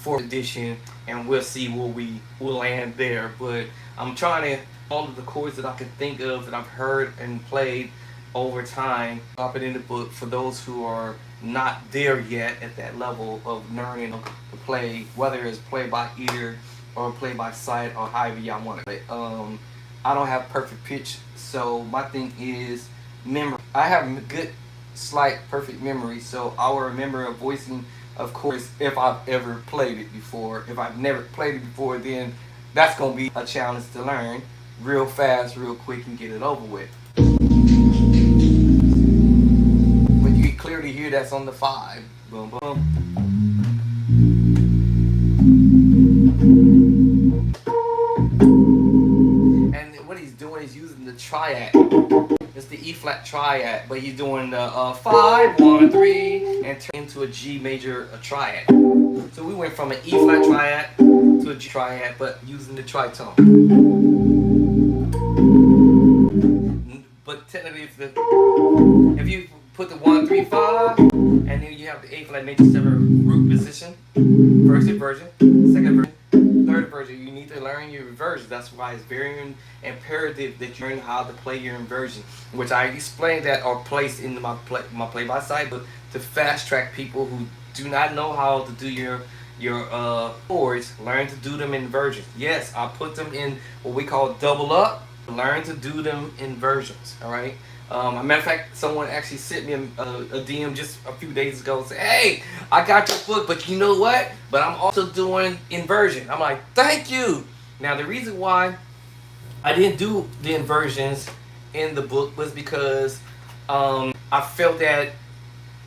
Speaker 1: 4th edition, and we'll see where we will land there. But I'm trying to, all of the chords that I can think of that I've heard and played over time, drop it in the book for those who are not there yet at that level of learning to play, whether it's play by ear or play by sight or however y'all want it. I don't have perfect pitch, so my thing is memory. I have good, slight, perfect memory, so I will remember a voicing, of course, if I've ever played it before. If I've never played it before, then that's going to be a challenge to learn real fast, real quick, and get it over with. But you can clearly hear that's on the 5. Boom, boom. And what he's doing is using the triad. It's the E flat triad, but he's doing the 5, 1, 3, and turn into a G major triad. So we went from an E flat triad to a G triad, but using the tritone. But technically, if you put the 1, 3, 5, and then you have the A flat major 7 root position, first inversion, second version, third version, you need to learn your inversions. That's why it's very imperative that you learn how to play your inversion, which I explained that or placed in my play by sight, but to fast track people who do not know how to do your chords, learn to do them in inversions. Yes, I put them in what we call double up. Learn to do them in inversions. All right. As a matter of fact, someone actually sent me a DM just a few days ago and said, hey, I got your book, but you know what? But I'm also doing inversion. I'm like, thank you. Now, the reason why I didn't do the inversions in the book was because I felt that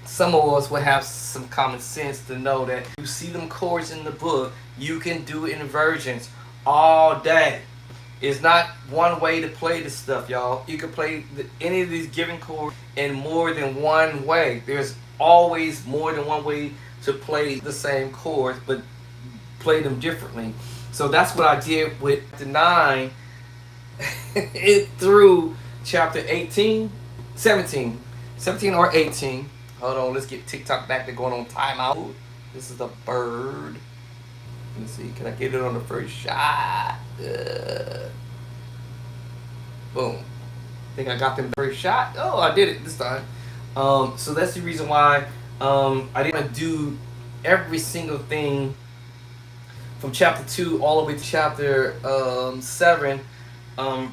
Speaker 1: some of us would have some common sense to know that you see them chords in the book, you can do inversions all day. It's not one way to play this stuff, y'all. You can play any of these given chords in more than one way. There's always more than one way to play the same chords, but play them differently. So that's what I did with the 9 through chapter 17 or 18. Hold on, let's get TikTok back to going on timeout. This is the bird. Let's see, can I get it on the first shot? Boom. I think I got them the first shot. Oh, I did it this time. So that's the reason why I didn't do every single thing from chapter 2 all the way to chapter 7.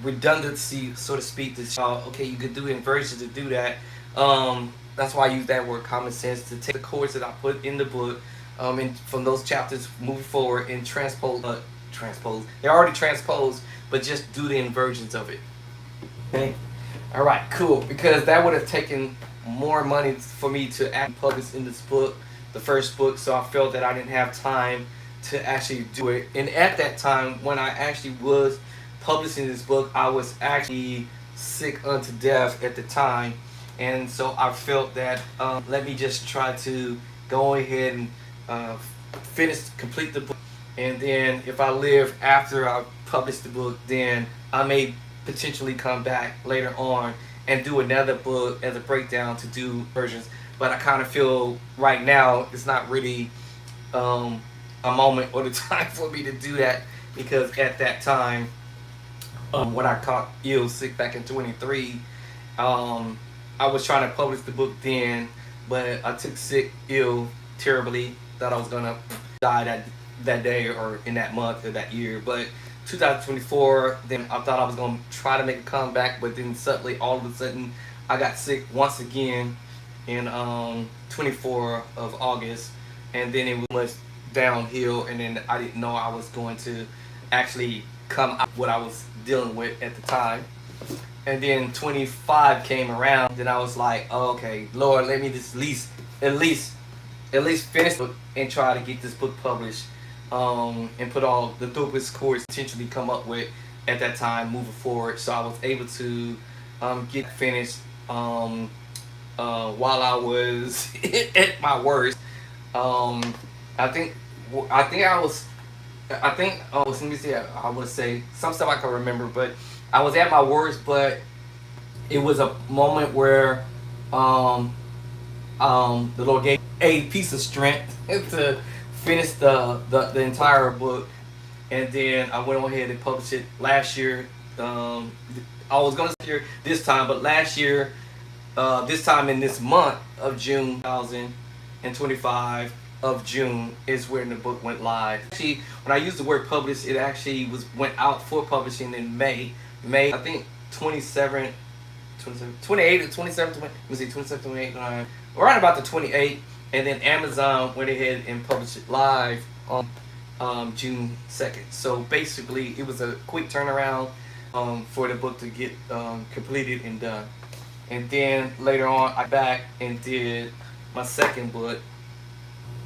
Speaker 1: Redundancy, so to speak. Okay, you could do inversions to do that. That's why I use that word common sense, to take the chords that I put in the book and from those chapters moving forward and transpose. They're already transposed, but just do the inversions of it. Okay. All right. Cool. Because that would have taken more money for me to actually publish in this book, the first book. So I felt that I didn't have time to actually do it. And at that time, when I actually was publishing this book, I was actually sick unto death at the time. And so I felt that let me just try to go ahead and complete the book. And then if I live after I publish the book, then I may potentially come back later on and do another book as a breakdown to do versions. But I kind of feel right now it's not really a moment or the time for me to do that, because at that time, when I caught sick back in 23, I was trying to publish the book then, but I took sick, terribly, thought I was gonna die that day or in that month or that year. But 2024, then I thought I was gonna try to make a comeback, but then suddenly, all of a sudden, I got sick once again in 24 of August, and then it was downhill, and then I didn't know I was going to actually come out what I was dealing with at the time. And then 25 came around, then I was like, oh, okay, Lord, let me just at least finish the book and try to get this book published, and put all the dopest chords potentially come up with at that time moving forward. So I was able to get finished while I was at my worst. I think let me see. I would say some stuff I can remember, but I was at my worst. But it was a moment where the Lord gave a piece of strength to finish the entire book, and then I went on ahead and published it last year. I was gonna say this time, but last year, this time in this month of June 2025 of June is when the book went live. Actually, when I use the word published, it actually went out for publishing in May. I think 27, 28 or 27, 20, let me see, 27, 28, around about the 28, and then Amazon went ahead and published it live on June 2nd. So basically, it was a quick turnaround for the book to get completed and done. And then later on, I back and did my second book,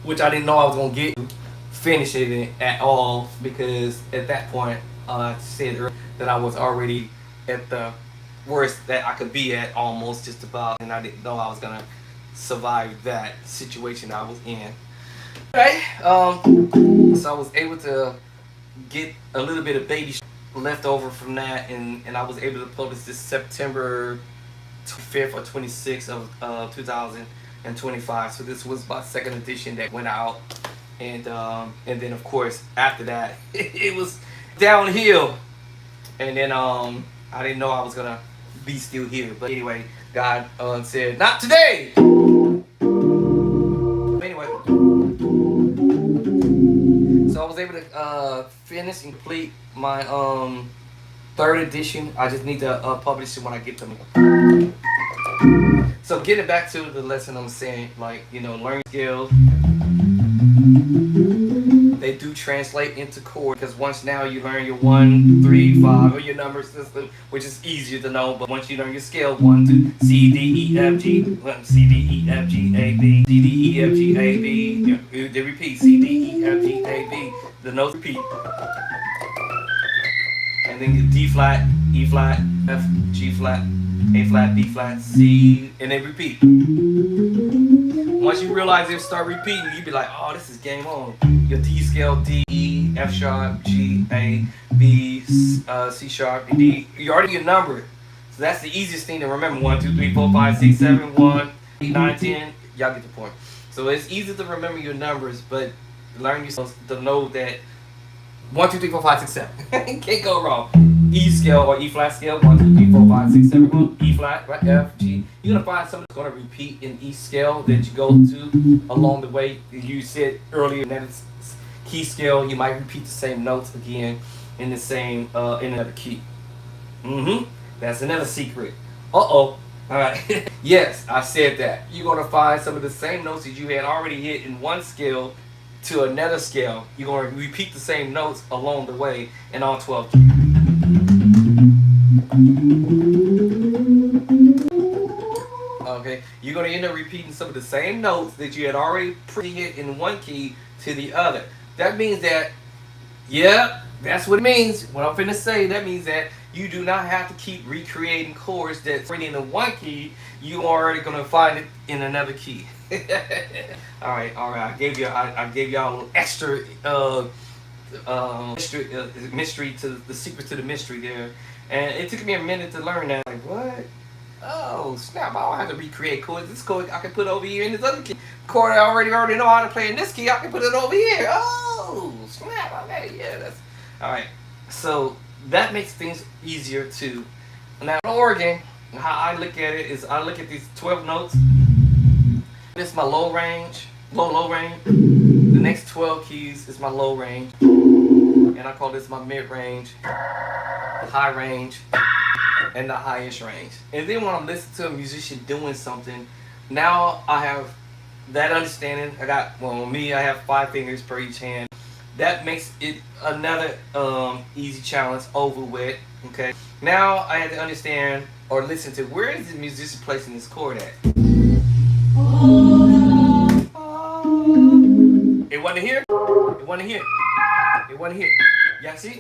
Speaker 1: which I didn't know I was gonna get finish it at all, because at that point, I said earlier that I was already at the worst that I could be at, almost just about, and I didn't know I was gonna survive that situation I was in. Okay, so I was able to get a little bit of baby left over from that, and I was able to publish this September 5th or 26th of 2025. So this was my second edition that went out, and then of course after that it was downhill, and then I didn't know I was gonna be still here, but anyway, God said not today. Anyway, so I was able to finish and complete my third edition. I just need to publish it when I get to me. So getting back to the lesson, I'm saying, like, learning skills, they do translate into chords, because once now you learn your 1, 3, 5, or your number system, which is easier to know. But once you learn your scale, 1, 2, C, D, E, F, G, C, D, E, F, G, A, B, C, D, E, F, G, A, B, they repeat, C, D, E, F, G, A, B, the notes repeat. And then D flat, E flat, F, G flat, A flat, B flat, C, and they repeat. Once you realize it start repeating, you be like, oh, this is game on. Your D scale, D, E, F sharp, G, A, B, C sharp, and D. You already get numbered. So that's the easiest thing to remember. 1, 2, 3, 4, 5, 6, 7, 1, 8, 9, 10. Y'all get the point. So it's easy to remember your numbers, but learn yourself to know that 1, 2, 3, 4, 5, 6, 7. Can't go wrong. E scale or E flat scale, 1, 2, 3, 4, 5, 6, 7, 1, E flat, right? F, G. You're gonna find something that's gonna repeat in each scale that you go to along the way. You said earlier that it's key scale, you might repeat the same notes again in the same in another key. That's another secret. All right. Yes, I said that. You're gonna find some of the same notes that you had already hit in one scale to another scale. You're gonna repeat the same notes along the way in all 12 keys. Okay, you're gonna end up repeating some of the same notes that you had already pre-hit in one key to the other. That means that, yeah, that's what it means. What I'm finna say, that means that you do not have to keep recreating chords that's already in the one key. You are already gonna find it in another key. all right. I gave y'all a little extra mystery to the secret to the mystery there, and it took me a minute to learn that. Like, what? Oh snap! I don't have to recreate chords. This chord I can put over here in this other key. Chord I already know how to play in this key. I can put it over here. Oh snap! Okay, yeah, that's all right. So that makes things easier too. Now in organ, how I look at it is I look at these 12 notes. This is my low range, low range. The next 12 keys is my low range, and I call this my mid range, high range, and the highest range. And then when I'm listening to a musician doing something, now I have that understanding. I have 5 fingers per each hand. That makes it another easy challenge over with. Okay. Now I have to understand or listen to where is the musician placing this chord at. It wasn't here. It wasn't here. It wasn't here. Y'all see?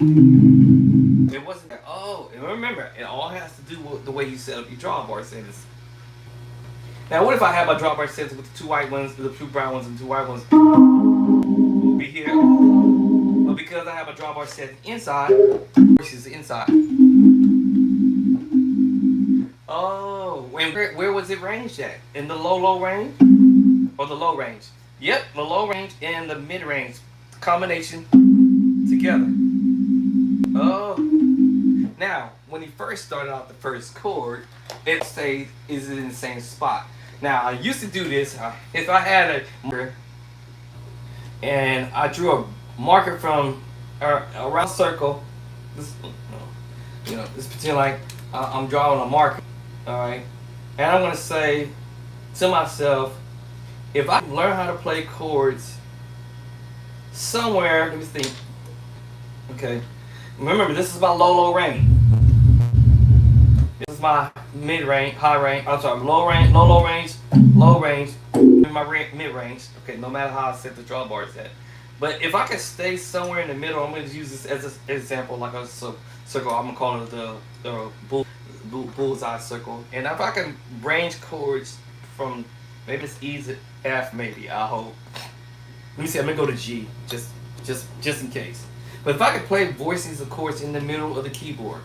Speaker 1: It wasn't there. Oh, and remember, it all has to do with the way you set up your drawbar settings. Now, what if I have my drawbar settings with the 2 white ones, the 2 brown ones, and 2 white ones? Will be here. But because I have a drawbar set inside, versus inside. Oh, where was it ranged at? In the low range? Or the low range? Yep, the low range and the mid range combination together. Oh. Now, when he first started out the first chord, it says, is it in the same spot? Now, I used to do this. If I had a marker and I drew a marker from around a circle, this, this pretend like I'm drawing a marker, all right? And I'm going to say to myself, if I learn how to play chords somewhere, let me think. Okay, remember this is my low range. This is my mid range, high range. I'm sorry, low range, low range, and my mid range. Okay, no matter how I set the drawbars at. But if I can stay somewhere in the middle, I'm going to use this as an example, like a circle. I'm going to call it the bullseye circle. And if I can range chords from maybe it's E to F, maybe I hope. Let me see. I'm gonna go to G, just in case. But if I could play voicings of chords in the middle of the keyboard,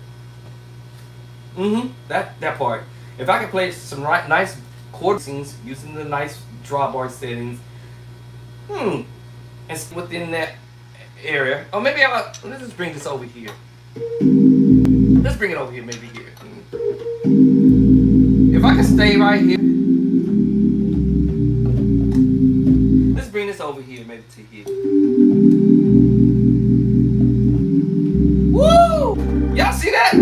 Speaker 1: that part. If I could play some nice chord voicings using the nice drawbar settings, and within that area, or maybe let's just bring this over here. Let's bring it over here, maybe here. If I can stay right here. Bring this over here, maybe to here. Woo! Y'all see that?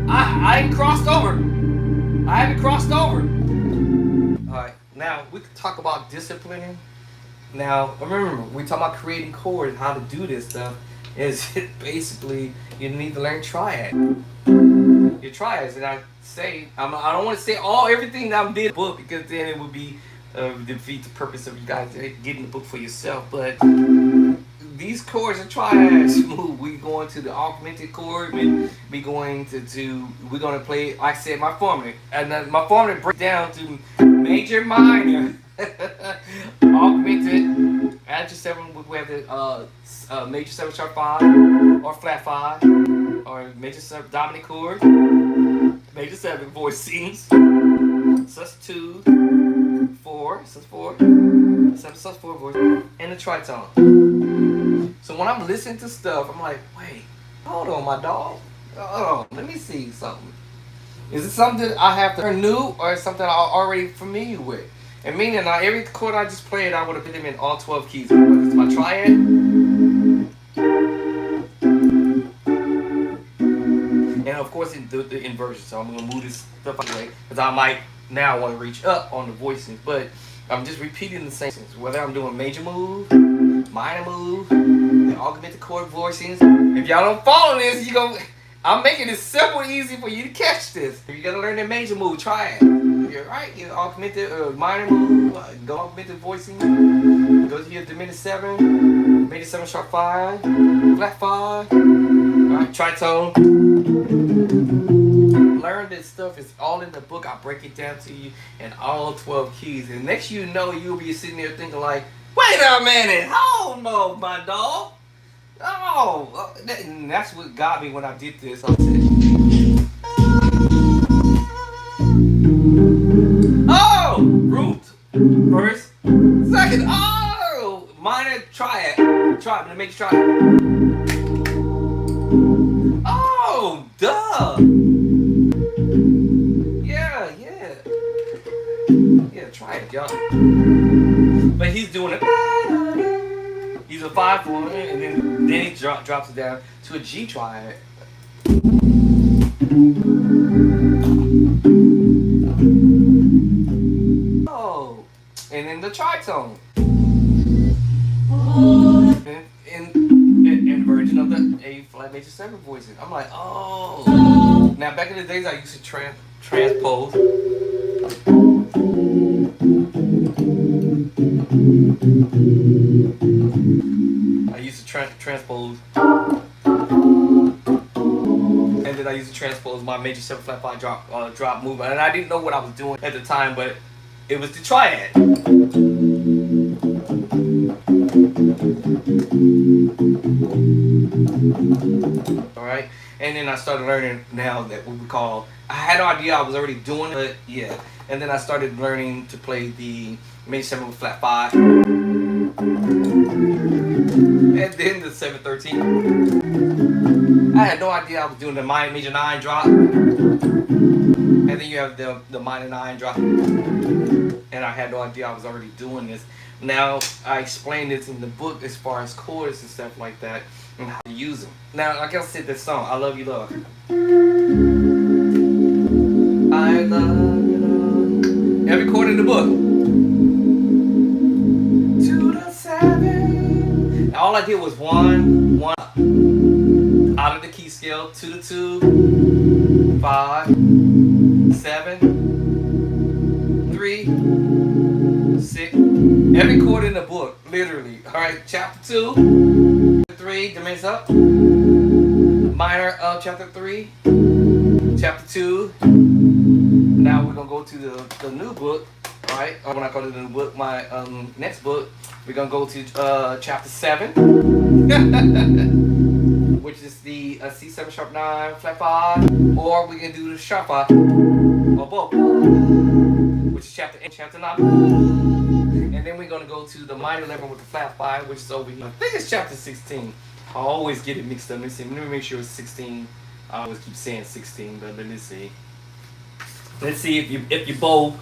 Speaker 1: I ain't crossed over. I haven't crossed over. Alright, now we can talk about disciplining. Now, remember, we talk about creating chords, how to do this stuff. Is basically you need to learn triad. Your triads, and I don't want to say everything that I did in the book because then it would be defeat the purpose of you guys getting the book for yourself. But these chords are triads. We going to the augmented chord. We're going to play. Like I said, my formula, and my formula breaks down to major, minor, augmented. Add your 7. We have the major 7 sharp 5 or flat 5 or major 7 dominant chord, major 7 voicings, sus2 4, sus4, 7 sus4 voice, and the tritone. So when I'm listening to stuff, I'm like, wait, hold on, my dog. Hold on, let me see something. Is it something I have to learn new, or is it something I'm already familiar with? And meaning, now every chord I just played, I would have put them in all 12 keys. Whether it's my triad, and of course the inversion. So I'm gonna move this stuff away because I might now want to reach up on the voicings, but I'm just repeating the same things. Whether I'm doing major move, minor move, the augmented chord voicings. If y'all don't follow this, I'm making it simple and easy for you to catch this. If you gotta learn the major move, triad. You're right. You augmented minor move, go augmented voicing. Go to your diminished 7, major 7 sharp 5, flat 5. All right, tritone. Learn this stuff. It's all in the book. I break it down to you in all 12 keys. And next you know, you'll be sitting there thinking like, wait a minute, hold on, my dog. Oh, that's what got me when I did this. I said, oh, root, first, second, oh, minor triad, let me try it. Oh, duh. Yup. But he's doing it. He's a 5/4, and then he drops it down to a G triad. Oh, and then the tritone. In version of the A flat major 7 voicing. I'm like, oh. Now back in the days, I used to transpose. I used to transpose, and then I used to transpose my major 7 flat 5 drop movement, and I didn't know what I was doing at the time, but it was the triad. Alright, and then I started learning now that what we call, I had no idea I was already doing it, but yeah. And then I started learning to play the major 7 with flat 5. And then the 7/13. I had no idea I was doing the major 9 drop. And then you have the minor 9 drop. And I had no idea I was already doing this. Now, I explained this in the book as far as chords and stuff like that and how to use them. Now, like I said, this song, I Love You, Love. I love you, love. Every chord in the book. To the 7. Now, all I did was one up. Out of the key scale, to the 2, 5, 7, 3, 6. Every chord in the book, literally. Alright, chapter 2, 3, diminished up. Minor of chapter 3, chapter 2. Now we're going to go to the new book. Alright, when I go to the new book, my next book, we're going to go to chapter 7. Which is the C7 sharp 9 flat 5. Or we can do the sharp 5. Or both. Which is chapter 9. And then we're going to go to the minor 11 with the flat 5, which is over here. I think it's chapter 16. I always get it mixed up. Let me make sure it's 16. I always keep saying 16, but let me see. Let's see if you both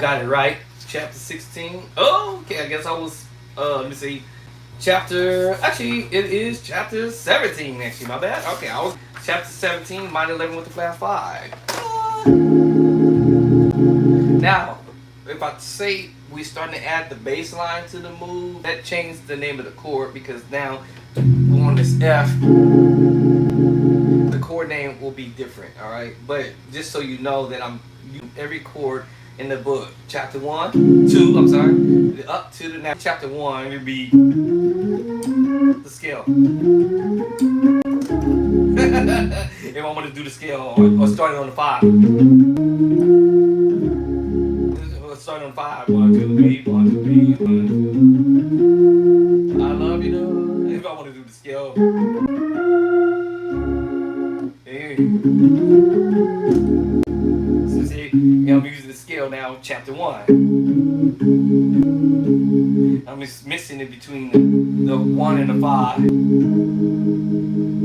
Speaker 1: got it right. Chapter 16. Oh, okay. I guess I was. Let me see. Actually, it is chapter 17. Actually, my bad. Okay, I was chapter 17, minor 11 with the flat 5. Now, if I say we're starting to add the bass line to the move, that changed the name of the chord because now on this F, the chord name will be different, alright? But just so you know that I'm using every chord in the book. Chapter 1, 2, I'm sorry, up to the now. Chapter 1 would be the scale. If I want to do the scale or starting on the 5. Starting on 5. 1, 2, 3, 1, 2, 3, 1, 2. I love you, though. If I want to do the scale. Hey. So see, I'm using the scale now, chapter 1. I'm just mixing it between the 1 and the 5.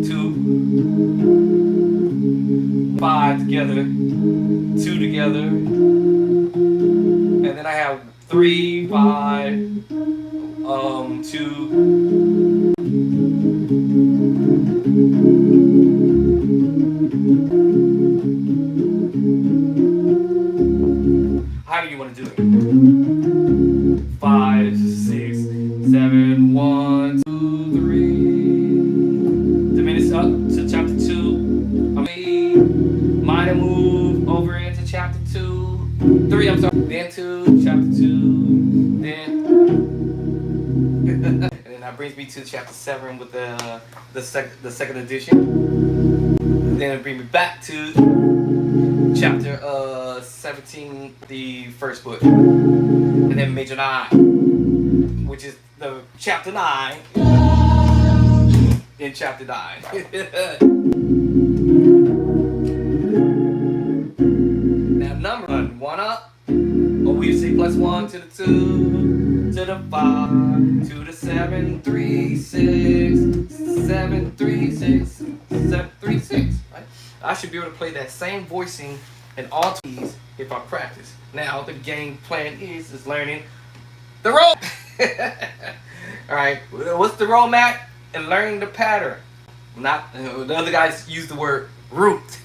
Speaker 1: 2, 5 together, 2 together. And then I have 3, 5, 2. How do you want to do it? 5, 6, 7, 1, 2, 3. Diminish up to chapter 2. Minor move over into chapter 2. 3, I'm sorry. Then 2, chapter 2, then and then that brings me to chapter 7 with the second edition. And then it brings me back to chapter 17, the first book, and then major 9, which is the chapter 9 in chapter 9. Now number 1 up. We say +1 to the 2, to the 5, to the 7, 3, 6, 7, 3, 6, 7, 3, 6, right? I should be able to play that same voicing in all keys if if I practice. Now the game plan is learning the roll. All right, what's the roll, Matt? And learning the pattern. Not the other guys use the word route.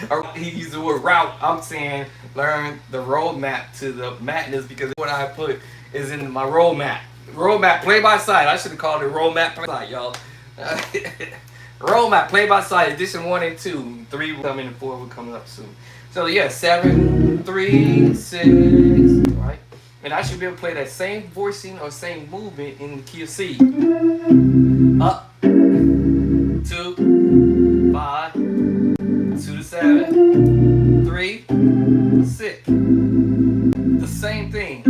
Speaker 1: Or he used the word route. I'm saying learn the roadmap to the madness, because what I put is in my roadmap. Roadmap play by side. I should have called it roadmap play by side, y'all. Roadmap play by side edition 1 and 2. 3 will come in and 4 will come up soon. So yeah, 7, 3, 6. Right? And I should be able to play that same voicing or same movement in the key of C. Up, 2, 5, 2 to 7, 3, 6. The same thing.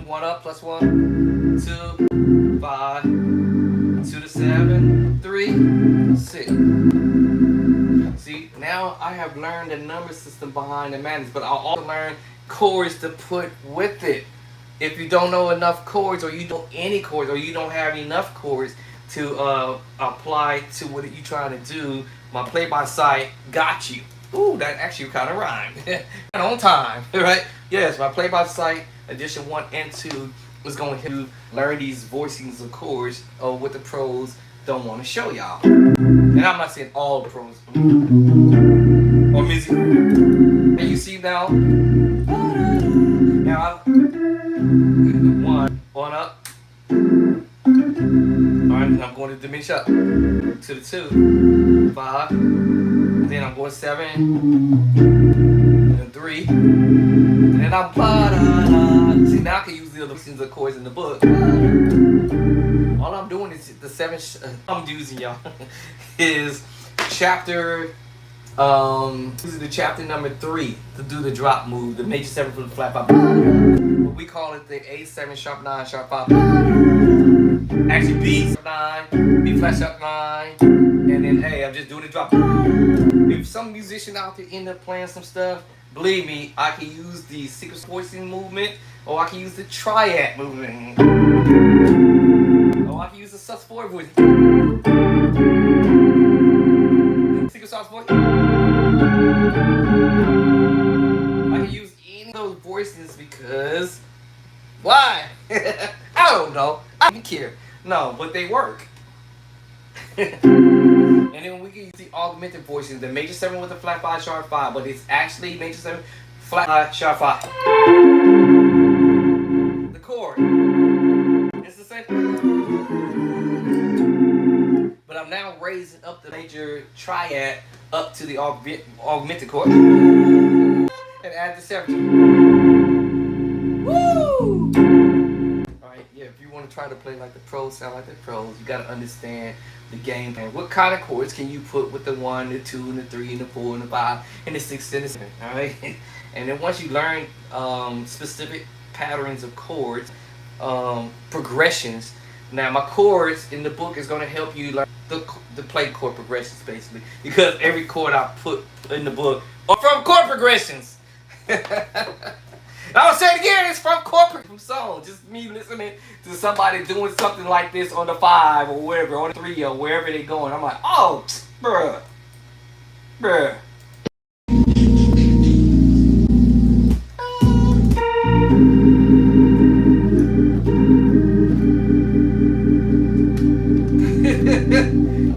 Speaker 1: 1 up plus 1, 2, 5, 2 to 7, 3, 6. See, now I have learned the number system behind the madness, but I'll also learn chords to put with it. If you don't know enough chords, or you don't any chords, or you don't have enough chords to apply to what you're trying to do, my play by sight got you. Ooh, that actually kind of rhymed. And on time, right? Yes, my play by sight edition 1 and 2 is going to learn these voicings of chords of what the pros don't want to show y'all. And I'm not saying all the pros or music. And you see now, one up. Alright, and I'm going to diminish up to the 2, 5, and then I'm going 7, and 3, and then I'm ba-da-da. See, now I can use the other voicings of chords in the book. All I'm doing is the 7 I'm using, y'all, is chapter using the chapter number 3 to do the drop move, the major 7 for the flat 5. We call it the A7 sharp 9 sharp 5. Actually B sharp 9, B flat sharp 9, and then A. I'm just doing the drop. If some musician out there end up playing some stuff, believe me, I can use the secret voicing movement, or I can use the triad movement, or I can use the sus4 voice. Secret sauce voice. I can use any of those voices because why? I don't know. I don't care. No, but they work. And then we can use the augmented voicing, the major 7 with the flat 5 sharp 5, but it's actually major 7 flat 5 sharp 5. The chord. It's the same. But I'm now raising up the major triad up to the augmented chord. And add the 7. Woo! Alright, yeah, if you want to try to play like the pros, sound like the pros, you got to understand the game plan. What kind of chords can you put with the 1, the 2, and the 3, and the 4, and the 5, and the 6, and the 7, alright? And then once you learn specific patterns of chords, progressions, now my chords in the book is going to help you learn the play chord progressions, basically, because every chord I put in the book are from chord progressions. I'll say it again, it's from from song. Just me listening to somebody doing something like this on the 5 or wherever, on the 3 or wherever they're going. I'm like, oh, bruh.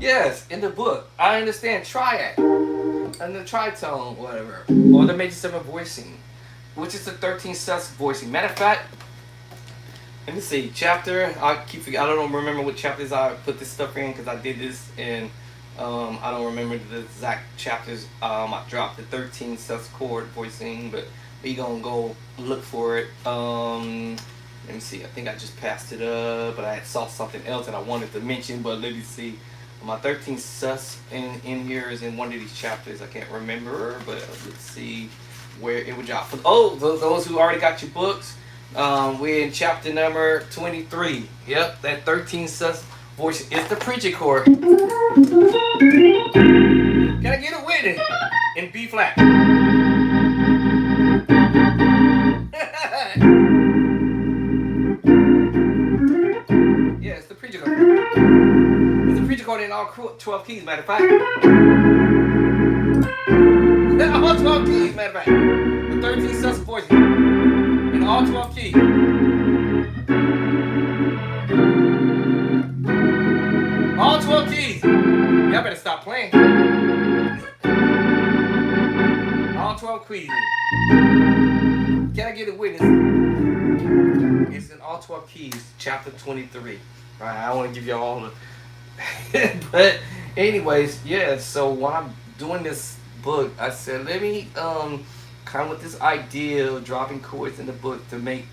Speaker 1: Yes, in the book, I understand triad and the tritone, whatever, or the major 7 voicing, which is the 13 sus voicing. Matter of fact, let me see, chapter, I keep forgetting, I don't remember what chapters I put this stuff in, because I did this and I don't remember the exact chapters. I dropped the 13 sus chord voicing, but we gonna go look for it. Let me see, I think I just passed it up, but I saw something else that I wanted to mention, but let me see. My 13 sus in here is in one of these chapters. I can't remember, but let's see where it would drop. Oh, those who already got your books, we're in chapter number 23. Yep, that 13 sus voice is the preacher chord. Can I get a with it? In B flat. Yeah, it's the preacher chord. It's the preacher chord in all 12 keys, matter of fact. 12 keys, matter of fact. The 13 sets of voices. In all 12 keys. All 12 keys. Y'all better stop playing. All 12 keys. Can I get a witness? It's in all 12 keys, chapter 23. Right, I don't want to give you all the but anyways, yeah, so when I'm doing this book, I said let me come with this idea of dropping chords in the book to make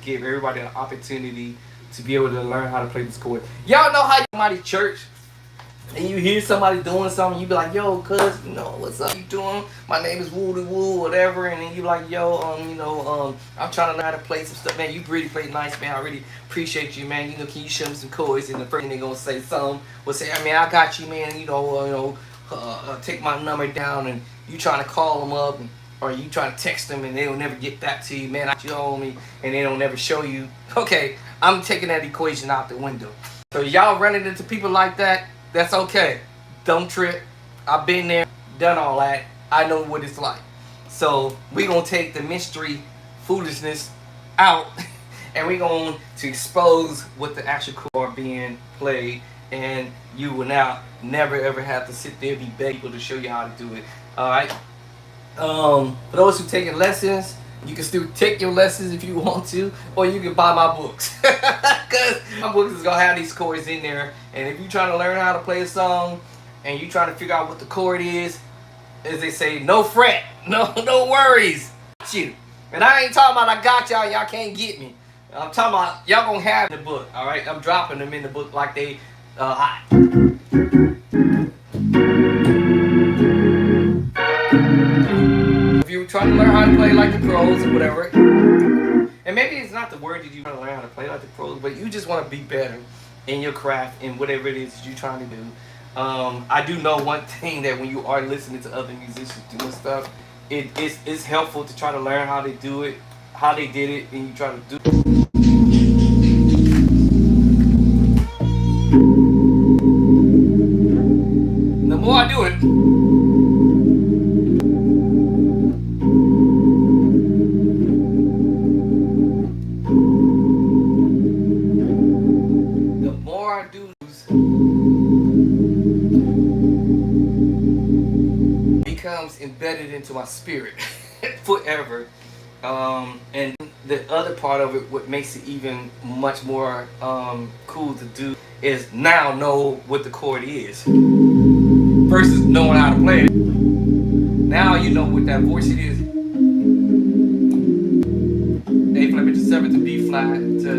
Speaker 1: give everybody an opportunity to be able to learn how to play this chord. Y'all know how somebody church and you hear somebody doing something, you be like, yo, cuz, you know, what's up, you doing? My name is Woo Woo, whatever, and then you like, yo, I'm trying to learn how to play some stuff, man. You really play nice, man. I really appreciate you, man. You know, can you show me some chords? And the first thing they gonna say something will say, I mean, I got you, man. Take my number down, and you trying to call them up, or you trying to text them, and they will never get back to you, man. You owe me, and they don't never show you. Okay, I'm taking that equation out the window. So y'all running into people like that. That's okay. Don't trip. I've been there, done all that. I know what it's like. So we're going to take the mystery foolishness out and we're going to expose what the actual chord being played, and you will now never ever have to sit there and be begging people to show you how to do it. Alright? For those who taking lessons, you can still take your lessons if you want to, or you can buy my books. Because my books is going to have these chords in there. And if you're trying to learn how to play a song and you're trying to figure out what the chord is, as they say, no fret, no worries. You. And I ain't talking about I got y'all can't get me. I'm talking about y'all going to have the book, all right? I'm dropping them in the book like they hot. If you're trying to learn how to play like the pros or whatever, and maybe it's not the word that you want to learn how to play like the pros, but you just want to be better in your craft and whatever it is you're trying to do. I do know one thing, that when you are listening to other musicians doing stuff, it's helpful to try to learn how they do it, how they did it, and you try to do it. The more I do it, becomes embedded into my spirit forever. And the other part of it, what makes it even much more cool to do, is now know what the chord is versus knowing how to play it. Now you know what that voice it is. A flat major 7 to B flat to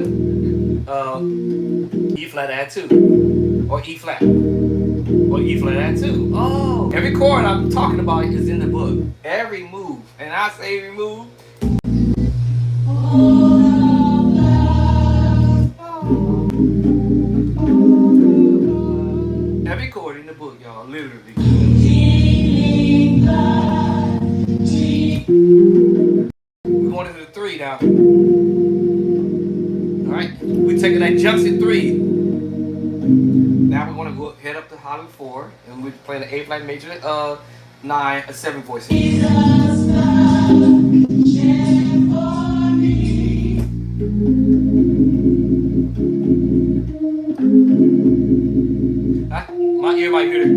Speaker 1: E flat add 2, or E flat, or E flat add 2. Oh, every chord I'm talking about is in the book. Every move, and I say every move. Every chord in the book, y'all, literally. We're going into the 3 now. Alright, we're taking that Junction 3. Now we're going to go head up to Hollywood 4, and we're playing the A flat major 9, a 7 voice. My ear might hear it,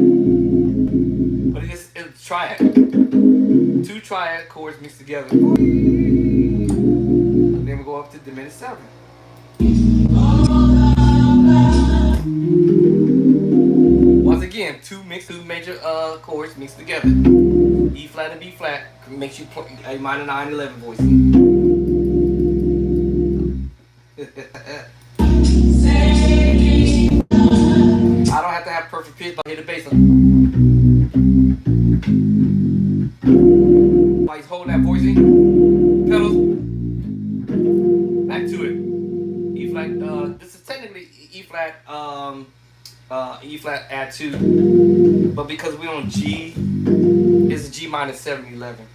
Speaker 1: but it's a triad. 2 triad chords mixed together. And then we go up to diminished 7. Once again, 2 major chords mixed together. E flat and B flat makes you play a minor 9, 11 voice. I don't have to have perfect pitch, but I hit the bass on. While he's holding that voicing, pedals, back to it. E flat, this is technically E flat, E flat add 2, but because we're on G, it's a G minor 7, 11.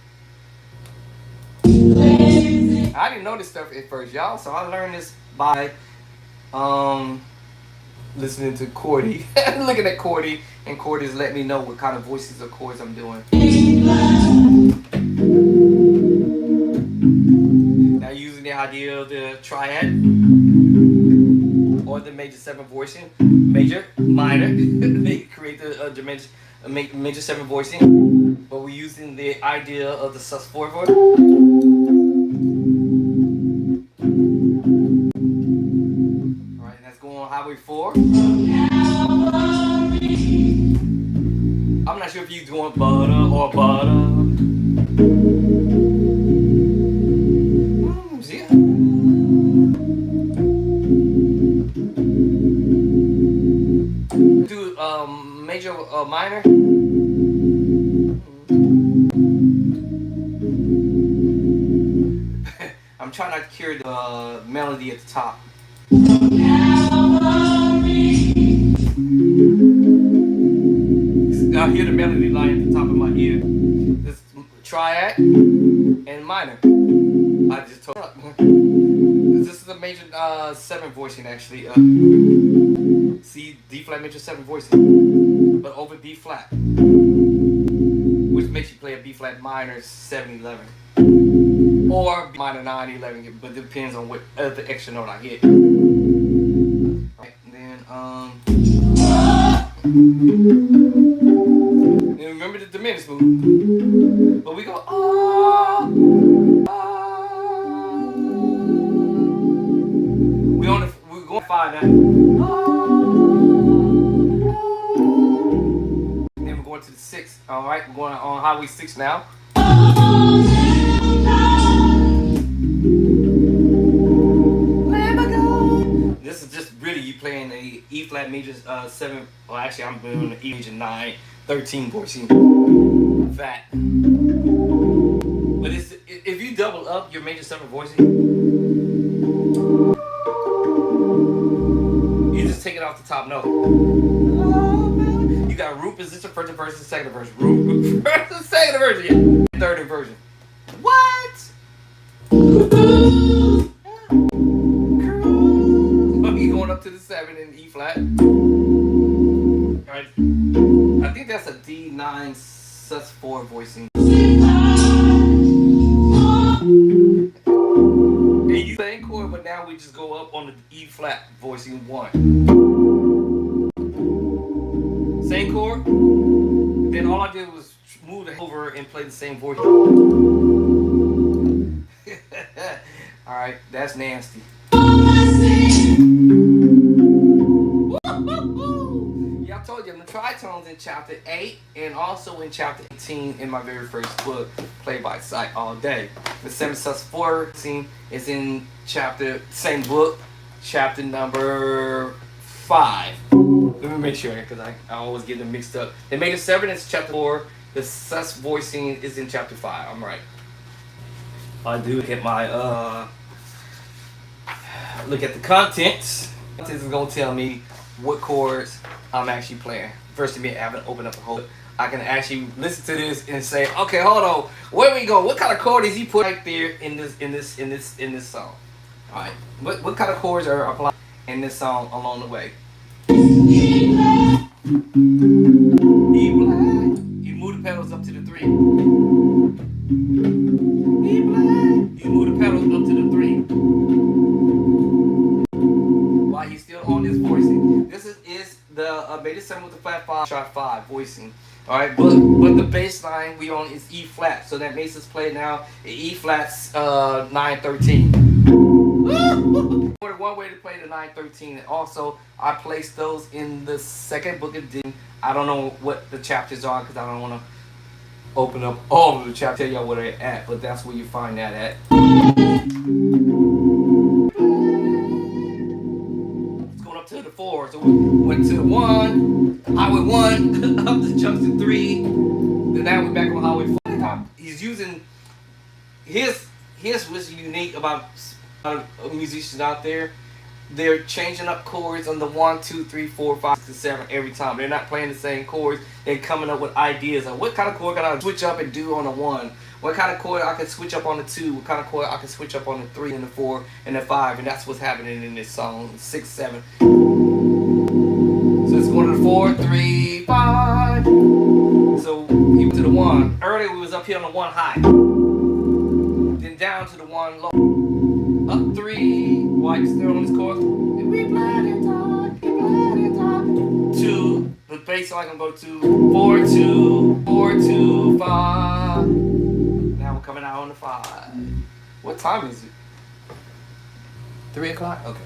Speaker 1: I didn't know this stuff at first, y'all, so I learned this by listening to Cordy, looking at Cordy, and Cordy's let me know what kind of voices or chords I'm doing. idea of the triad or the major 7 voicing, major, minor. They create the major 7 voicing, but we're using the idea of the sus4 voice. Alright, and that's going on highway 4. I'm not sure if you're doing butter or butter. See? Do major minor. I'm trying not to carry the melody at the top. I hear the melody line at the top of my ear. This triad and minor. I just told you. This is a major 7 voicing actually. C, D flat major 7 voicing, but over B flat, which makes you play a B flat minor 7/11 or B minor 9/11, but it depends on what other extra note I hit. Right, then remember the diminished move, but we go we're going to find that. And then we're going to the 6. All right, we're going on highway 6 now. This is just really you playing a E flat major 7. Well, actually, I'm doing an E major 9/13 voicing. Fat. But if you double up your major 7 voicing, you just take it off the top note. You got root position, first inversion, second inversion. Root, first, second inversion, yeah. Third inversion. What? You going up to the 7 in E flat. Alright. I think that's a D9 sus4 voicing. And you same chord, but now we just go up on the E flat voicing 1. Same chord. Then all I did was move it over and play the same voice. Alright, that's nasty. Yeah, I told you, the tritones in chapter 8 and also in chapter 18 in my very first book, Play by Sight All Day. The 7 sus4 scene is in same book, chapter number 5. Let me make sure, because I always get them mixed up. The major 7 is chapter 4. The sus voicing is in chapter 5. I'm right. I do get my look at the contents. This is gonna tell me what chords I'm actually playing. First of me, I haven't opened up the whole. I can actually listen to this and say, okay, hold on, where we go? What kind of chord is he put right there in this song? All right, what kind of chords are applied in this song along the way? E flat. You move the pedals up to the 3. E flat. You move the pedals up to the 3. While he's still on this voicing. This is the major 7 with the flat 5, sharp 5 voicing. Alright, but the bass line we on is E flat, so that makes us play now E flat 9/13. One way to play the 9/13, and also I placed those in the second book of D. I don't know what the chapters are because I don't want to open up all of the chapters, tell y'all where they're at, but that's where you find that at. To the 4, so we went to 1, highway 1, up to junction 3, then now we're back on highway 4. He's using his what's unique about musicians out there. They're changing up chords on the 1, 2, 3, 4, 5, 6, and 7 every time. They're not playing the same chords. They're coming up with ideas on what kind of chord can I switch up and do on the 1. What kind of chord I can switch up on the 2, what kind of chord I can switch up on the 3 and the 4 and the 5, and that's what's happening in this song, 6, 7. So it's going to the 4, 3, 5. So he went to the 1. Earlier we was up here on the 1 high. Then down to the 1 low. White still on this chord. We bloody dog, we bloody dog. 2. The bass line gonna go to 4 2 4 2 5. Now we're coming out on the 5. What time is it? 3 o'clock. Okay.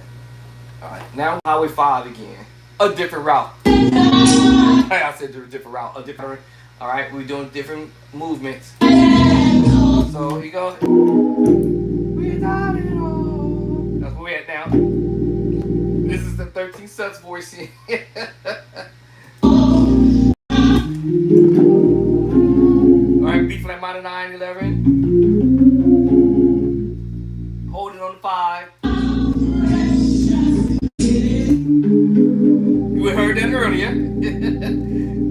Speaker 1: All right. Now Highway 5 again. A different route. I said a different route. A different. All right. We're doing different movements. So here you go. We got it all. That's where we're at now. This is the 13 Suts voice. Alright, B flat minor 9, 11. Hold it on the 5. You heard that earlier.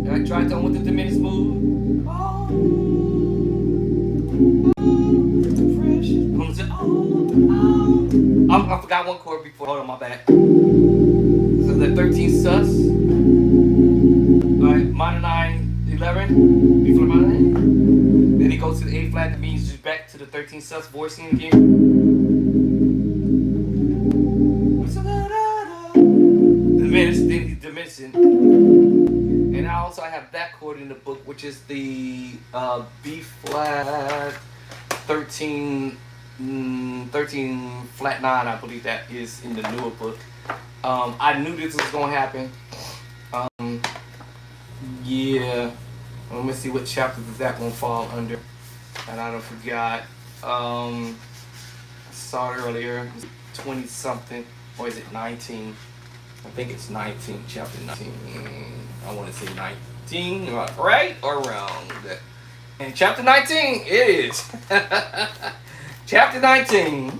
Speaker 1: Alright, tritone with the diminished move. I forgot one chord before. Hold on, my bad. So the 13 sus. Alright, minor 9, 11. B flat minor 9. Then he goes to the A flat. That means just back to the 13 sus voicing again. Diminished, then he's diminishing. And I also have that chord in the book, which is the B flat 13 flat 9, I believe that is in the newer book. I knew this was gonna happen. Yeah. Let me see what chapter does that one fall under. And I don't forgot. I saw it earlier. It's 20 something, or is it 19? I think it's 19, chapter 19. I want to say 19, right or wrong? And chapter 19 it is. Chapter 19.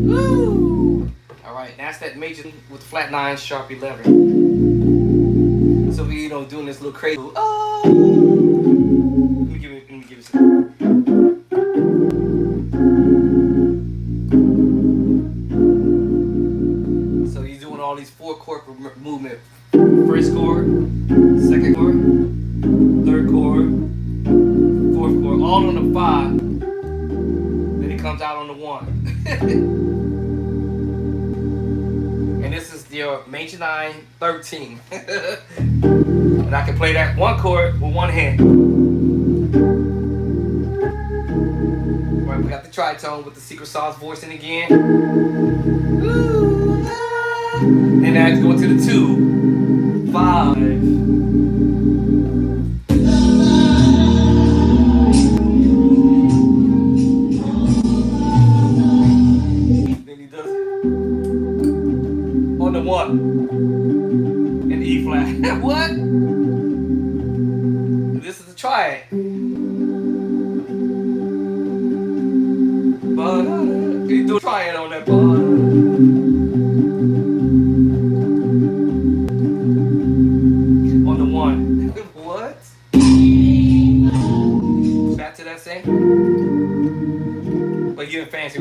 Speaker 1: Woo! Alright, that's that major with flat 9, sharp 11. So we doing this little crazy. Oh! Let me give it some. So he's doing all these 4 chord movement. First chord, second chord, third chord, fourth chord, all on the 5. Then he comes out on the 1. And this is your major 9, 13. And I can play that one chord with one hand. Right, we got the tritone with the secret sauce voicing again. And now it's going to the 2, 5. On the 1 and E flat. What? This is a triad. You do a triad on that bar. On the 1. What? Back to that same. But you're fancy.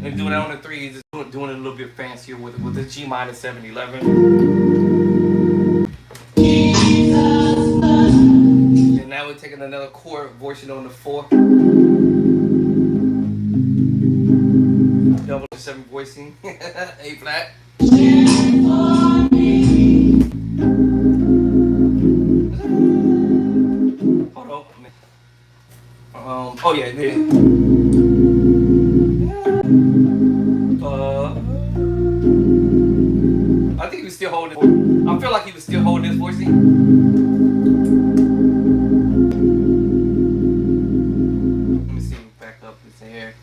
Speaker 1: And doing that on the 3, just doing it a little bit fancier with the G minor 7, 11. And now we're taking another chord voicing on the 4. Double 7 voicing. A flat. Hold on. Oh yeah, yeah. I think he was still holding it. I feel like he was still holding his voicing. Let me see him back up his hair.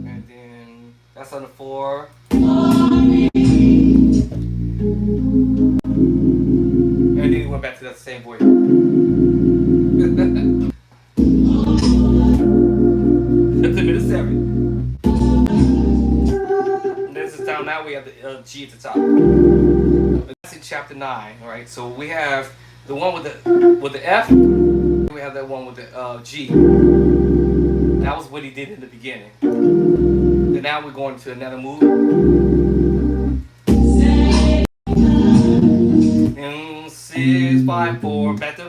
Speaker 1: And then that's on the 4. And then he went back to that same voice. That's a minute 7. And this is down now we have the G at the top. That's in chapter 9, alright? So we have the one with the F, we have that one with the G. That was what he did in the beginning. And now we're going to another move. 5, 4, back to.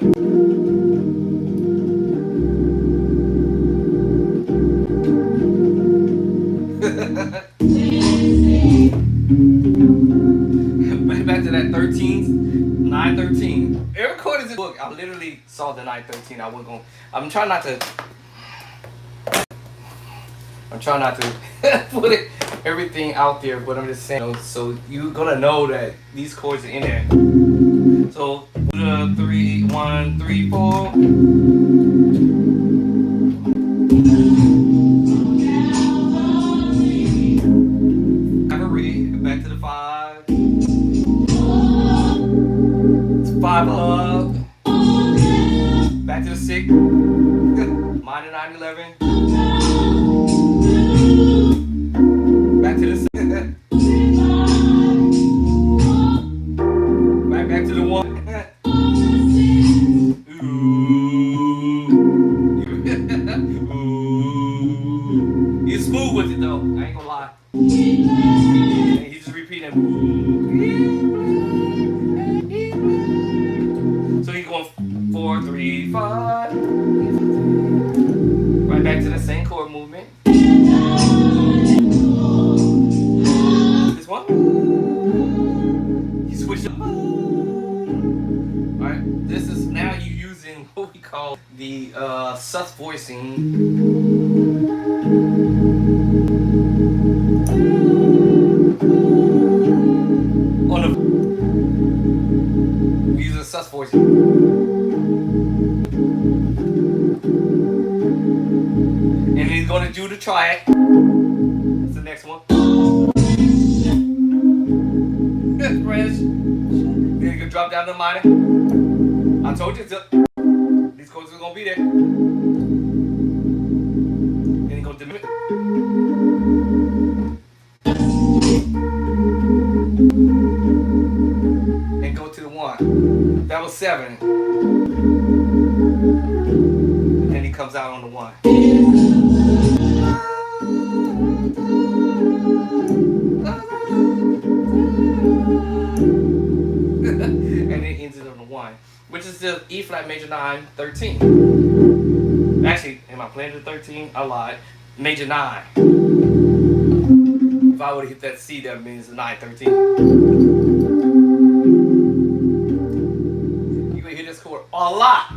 Speaker 1: Back to that 13, 9, 13. Every chord is a book. I literally saw the 9, 13. I'm trying not to put everything out there, but I'm just saying, so you're gonna know that these chords are in there. So 3, 1, 3, 4. Back to the 5. It's 5 up. Back to the 6. Minor 9, 11. Back to the 7. Back to the 1. Ooh. You're smooth with it though. I ain't gonna lie. And he's just repeating. So he's going 4, 3, 5. Right back to the same chord movement. This one. You switch up. Alright, this is now you using what we call the sus voicing. We use a sus voicing. And he's going to do the triad. That's the next one. Fresh. Then you can drop down to the minor. I told you these chords are going to be there. Then you go to the and go to the 1. That was 7. And then he comes out on the 1. And it ends it on the 1, which is the E flat major 9, 13. Actually, am I playing the 13? I lied. Major 9. If I would have hit that C, that means 9, 13. You're gonna hear this chord a lot.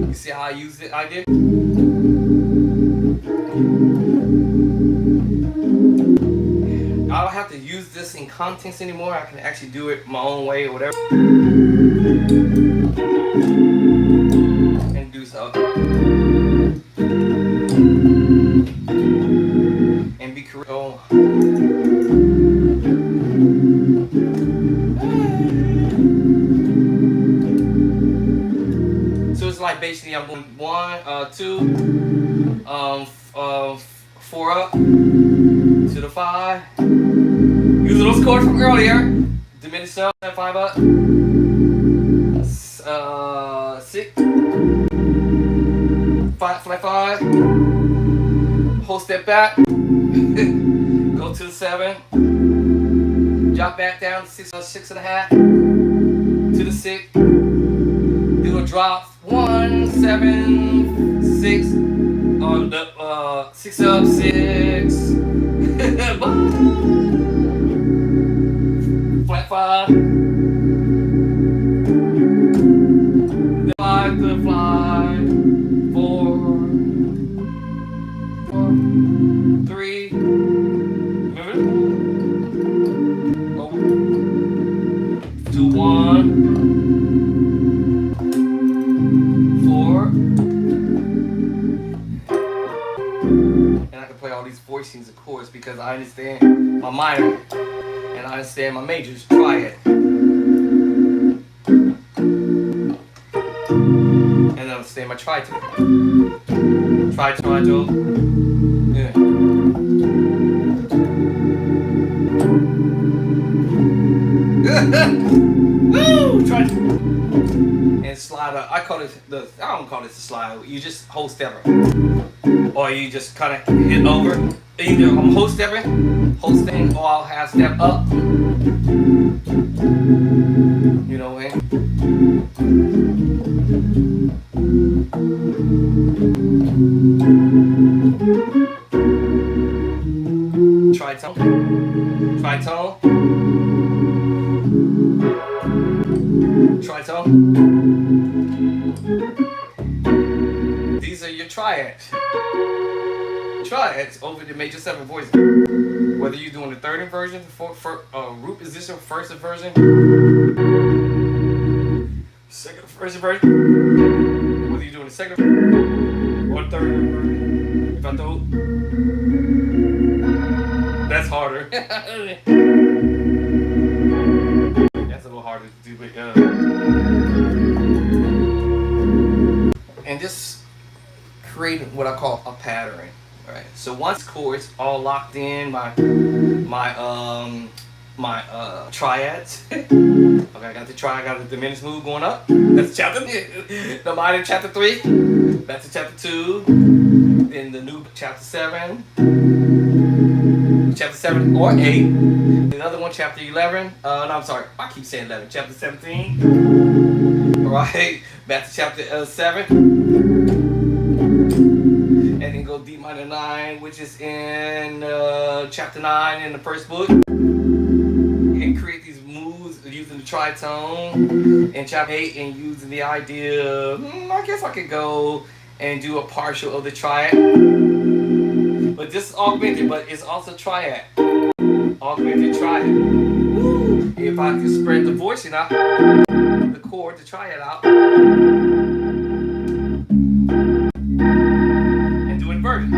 Speaker 1: You see how I used it? I did. I don't have to use this in context anymore. I can actually do it my own way or whatever. And do so. And be correct. Oh. So it's like basically I'm going 1, 2, 4 up to the 5. Using those chords from earlier. Diminished 7, 5 up. 6. 5, flat 5. Whole step back. Go to the 7. Drop back down to 6, 6.5. To the 6. Do a drop. 1, 7, 6. On the 6 up, 6. Flat 5. 5 to 5. 4. 3. Remember? 2, 1. 4. And I can play all these voicings of chords because I understand my minor and I understand my majors. Try it. And I understand my tritone. Tritone. Yeah. Woo! Tritone. And slide up. I don't call this a slide. You just whole step up. or you just kind of hit over. Either I'm whole stepping, or I'll half step up. You know what I mean? Tritone. Tritone. Tritone. These are your triads. Triads over the major 7 voices. Whether you're doing the third inversion, root position, first inversion, second first inversion, whether you're doing the second or third inversion. If I throw, that's harder. That's a little harder to do, but and just create what I call a pattern. Right. So once chords all locked in, my triads. Okay, I got the diminished move going up. That's chapter. The minor chapter 3. That's chapter 2. Then the new chapter 7. Chapter 7 or 8. Another one, chapter 11. No, I'm sorry. I keep saying 11. Chapter 17. All right. Back to chapter 7. And then go D minor 9, which is in chapter 9 in the first book. And create these moves using the tritone in chapter 8 and using the idea, I guess I could go and do a partial of the triad. But this is augmented, but it's also triad. Augmented triad. Woo. If I can spread the voicing out, the chord, the triad out. Inverted. I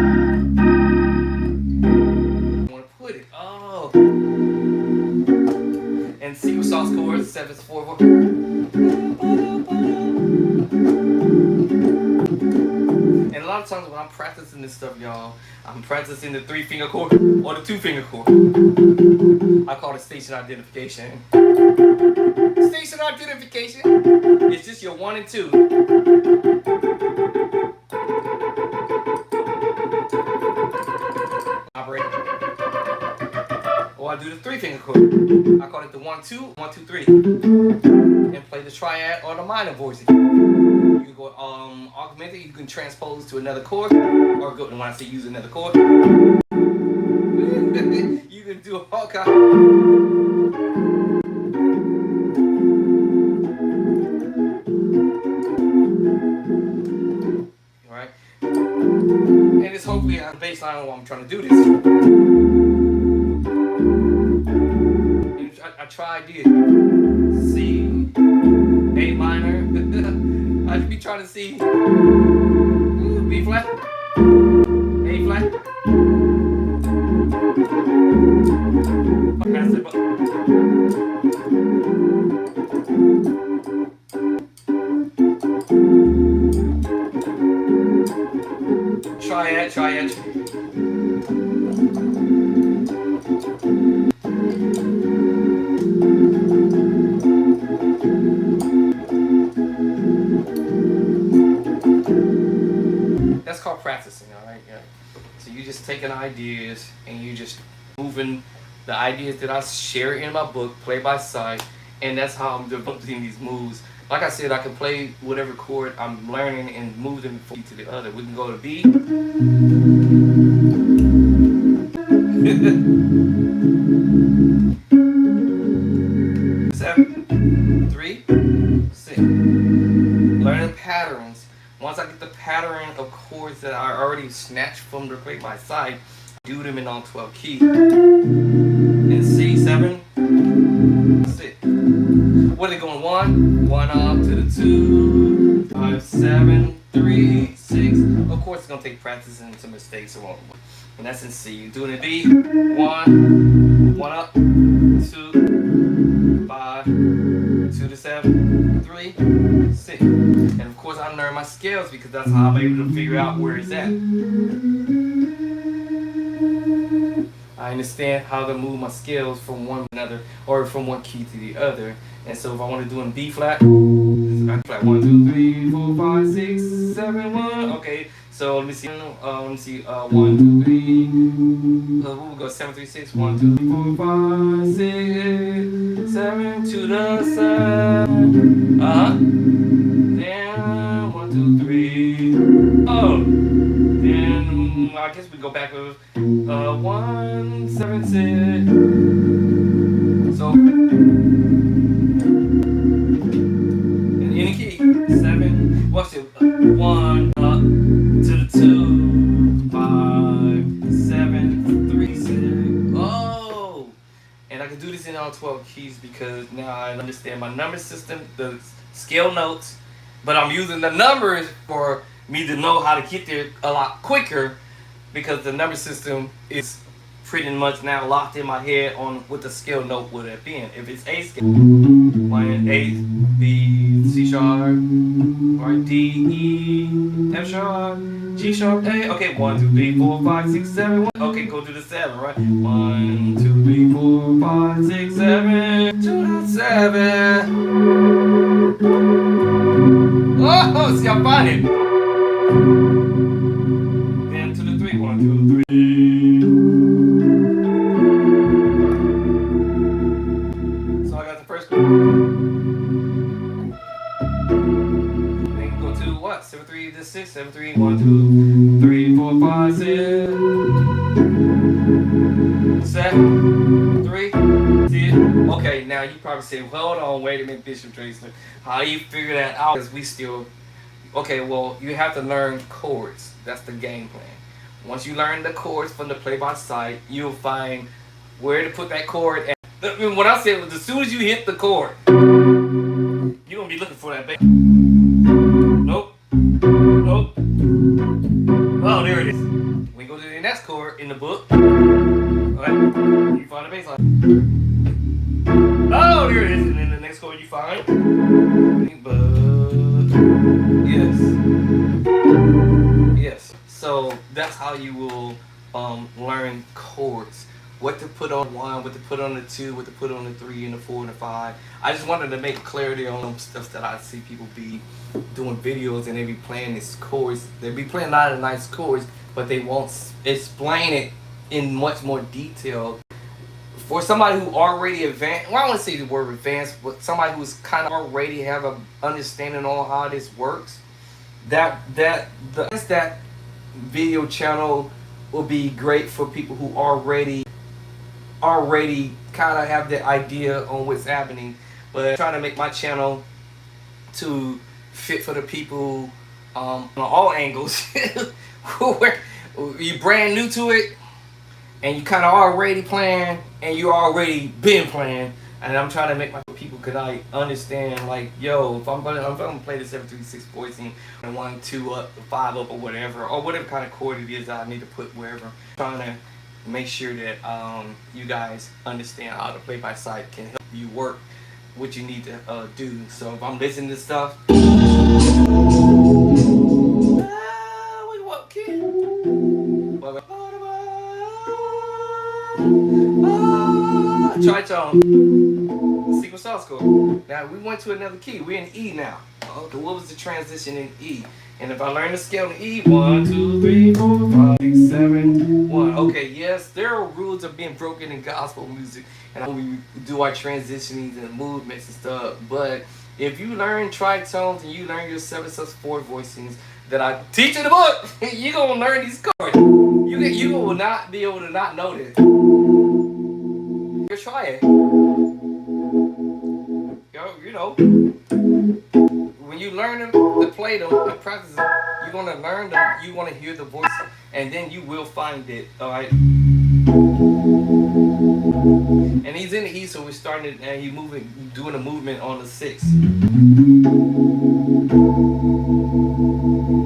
Speaker 1: want to put it. Oh. And C with sauce chords, 7 4 4. And a lot of times when I'm practicing this stuff, y'all, I'm practicing the 3-finger chord or the 2-finger chord. I call it station identification. Station identification. It's just your 1 and 2. Or I do the 3-finger chord. I call it the 1 2 1 2 3, and play the triad or the minor voice. You can go augmented. You can transpose to another chord, or go when I say use another chord. You can do all kinds. All right, and it's hopefully on the bass line while I'm trying to do this. I tried it. C, A minor. I should be trying to see B flat, A flat. Triad. That's called practicing, all right? Yeah. So you just taking ideas and you just moving the ideas that I share in my book, play by sight, and that's how I'm developing these moves. Like I said, I can play whatever chord I'm learning and move them from to the other. We can go to B. 7 3 6. Learning patterns. Once I get the pattern of chords that I already snatched from the play by sight, do them in all 12 keys. And C 7 6. What are they going? 1 up to the 2, 5 7 3 6. Of course, it's gonna take practice and some mistakes along the way. And that's in C. You're doing a B. 1 up, 2 5 2 to 7 3 6. And of course, I learn my scales because that's how I'm able to figure out where it's at. I understand how to move my scales from one to another or from one key to the other. And so if I want to do in B flat, flat 1 2 3 4 5 6 7 1. Okay, So let me see. Let me see. 1, 2, 3. We'll go 7, 3, 6. 1, 2, 3, 4, 5, 6, 7 to the 7. Then 1, 2, 3. Oh. Then I guess we go back with 1, 7, 6. So in any key, 7. What's it? 1 up to the 2, 5, 7, 3, 6. Oh, and I can do this in all 12 keys because now I understand my number system, the scale notes, but I'm using the numbers for me to know how to get there a lot quicker because the number system is pretty much now locked in my head on what the scale note would have been. If it's A scale, 1, A, B, C sharp, or D, E, F sharp, G sharp, A. Okay, 1, 2, 3, 4, 5, 6, 7. 1. Okay, go to the 7, right? 1, 2, 3, 4, 5, 6, 7. To the 7. Oh, see, I find it. Then to the 3. 1, 2, 3. So I got the first one. Then go to what? 7, 3 to 6. 7, 3. 1, 2, 3, 4, 5, 6. 7, 3. See it? Okay, now you probably say, hold on, wait a minute, Bishop Drayson. How you figure that out? Because we still. Okay, well, you have to learn chords. That's the game plan. Once you learn the chords from the play-by-sight, you'll find where to put that chord. And what I said was, as soon as you hit the chord, you're gonna be looking for that bass. Nope. Nope. Oh, there it is. We go to the next chord in the book. Alright, you find the bass line. Oh, there it is. And then the next chord you find. Yes. Yes. So that's how you will learn chords. What to put on 1, what to put on the 2, what to put on the 3 and the 4 and the 5. I just wanted to make clarity on them stuff that I see people be doing videos and they be playing these chords. They be playing a lot of nice chords, but they won't explain it in much more detail. For somebody who already advanced, well, I don't want to say the word advanced, but somebody who's kind of already have an understanding on how this works, that video channel will be great for people who already kind of have the idea on what's happening. But I'm trying to make my channel to fit for the people on all angles. Where you brand new to it and you kind of already playing and you already been playing, and I'm trying to make my people could understand, like, yo, if I'm gonna play the 7, 3, 6 voicing and 1, 2 up, 5 up, or whatever kind of chord it is that I need to put wherever. I'm trying to make sure that you guys understand how the play-by-sight can help you work what you need to do. So if I'm listening to stuff, what kid? Tritone, sequence sauce chord. Now we went to another key. We're in E now. Okay, what was the transition in E? And if I learn the scale in E, 1, 2, 3, 4, 5, 6, 7, 1. Okay, yes, there are rules of being broken in gospel music, and we do our transitionings and movements and stuff. But if you learn tritones and you learn your 7/4 voicings that I teach in the book, you're gonna learn these chords. You will not be able to not know this. Just try it. You know, when you learn them, to play them, and practice them, you're gonna learn them. You want to hear the voice, and then you will find it. All right. And he's in the E, so we're starting, and he's doing a movement on the 6.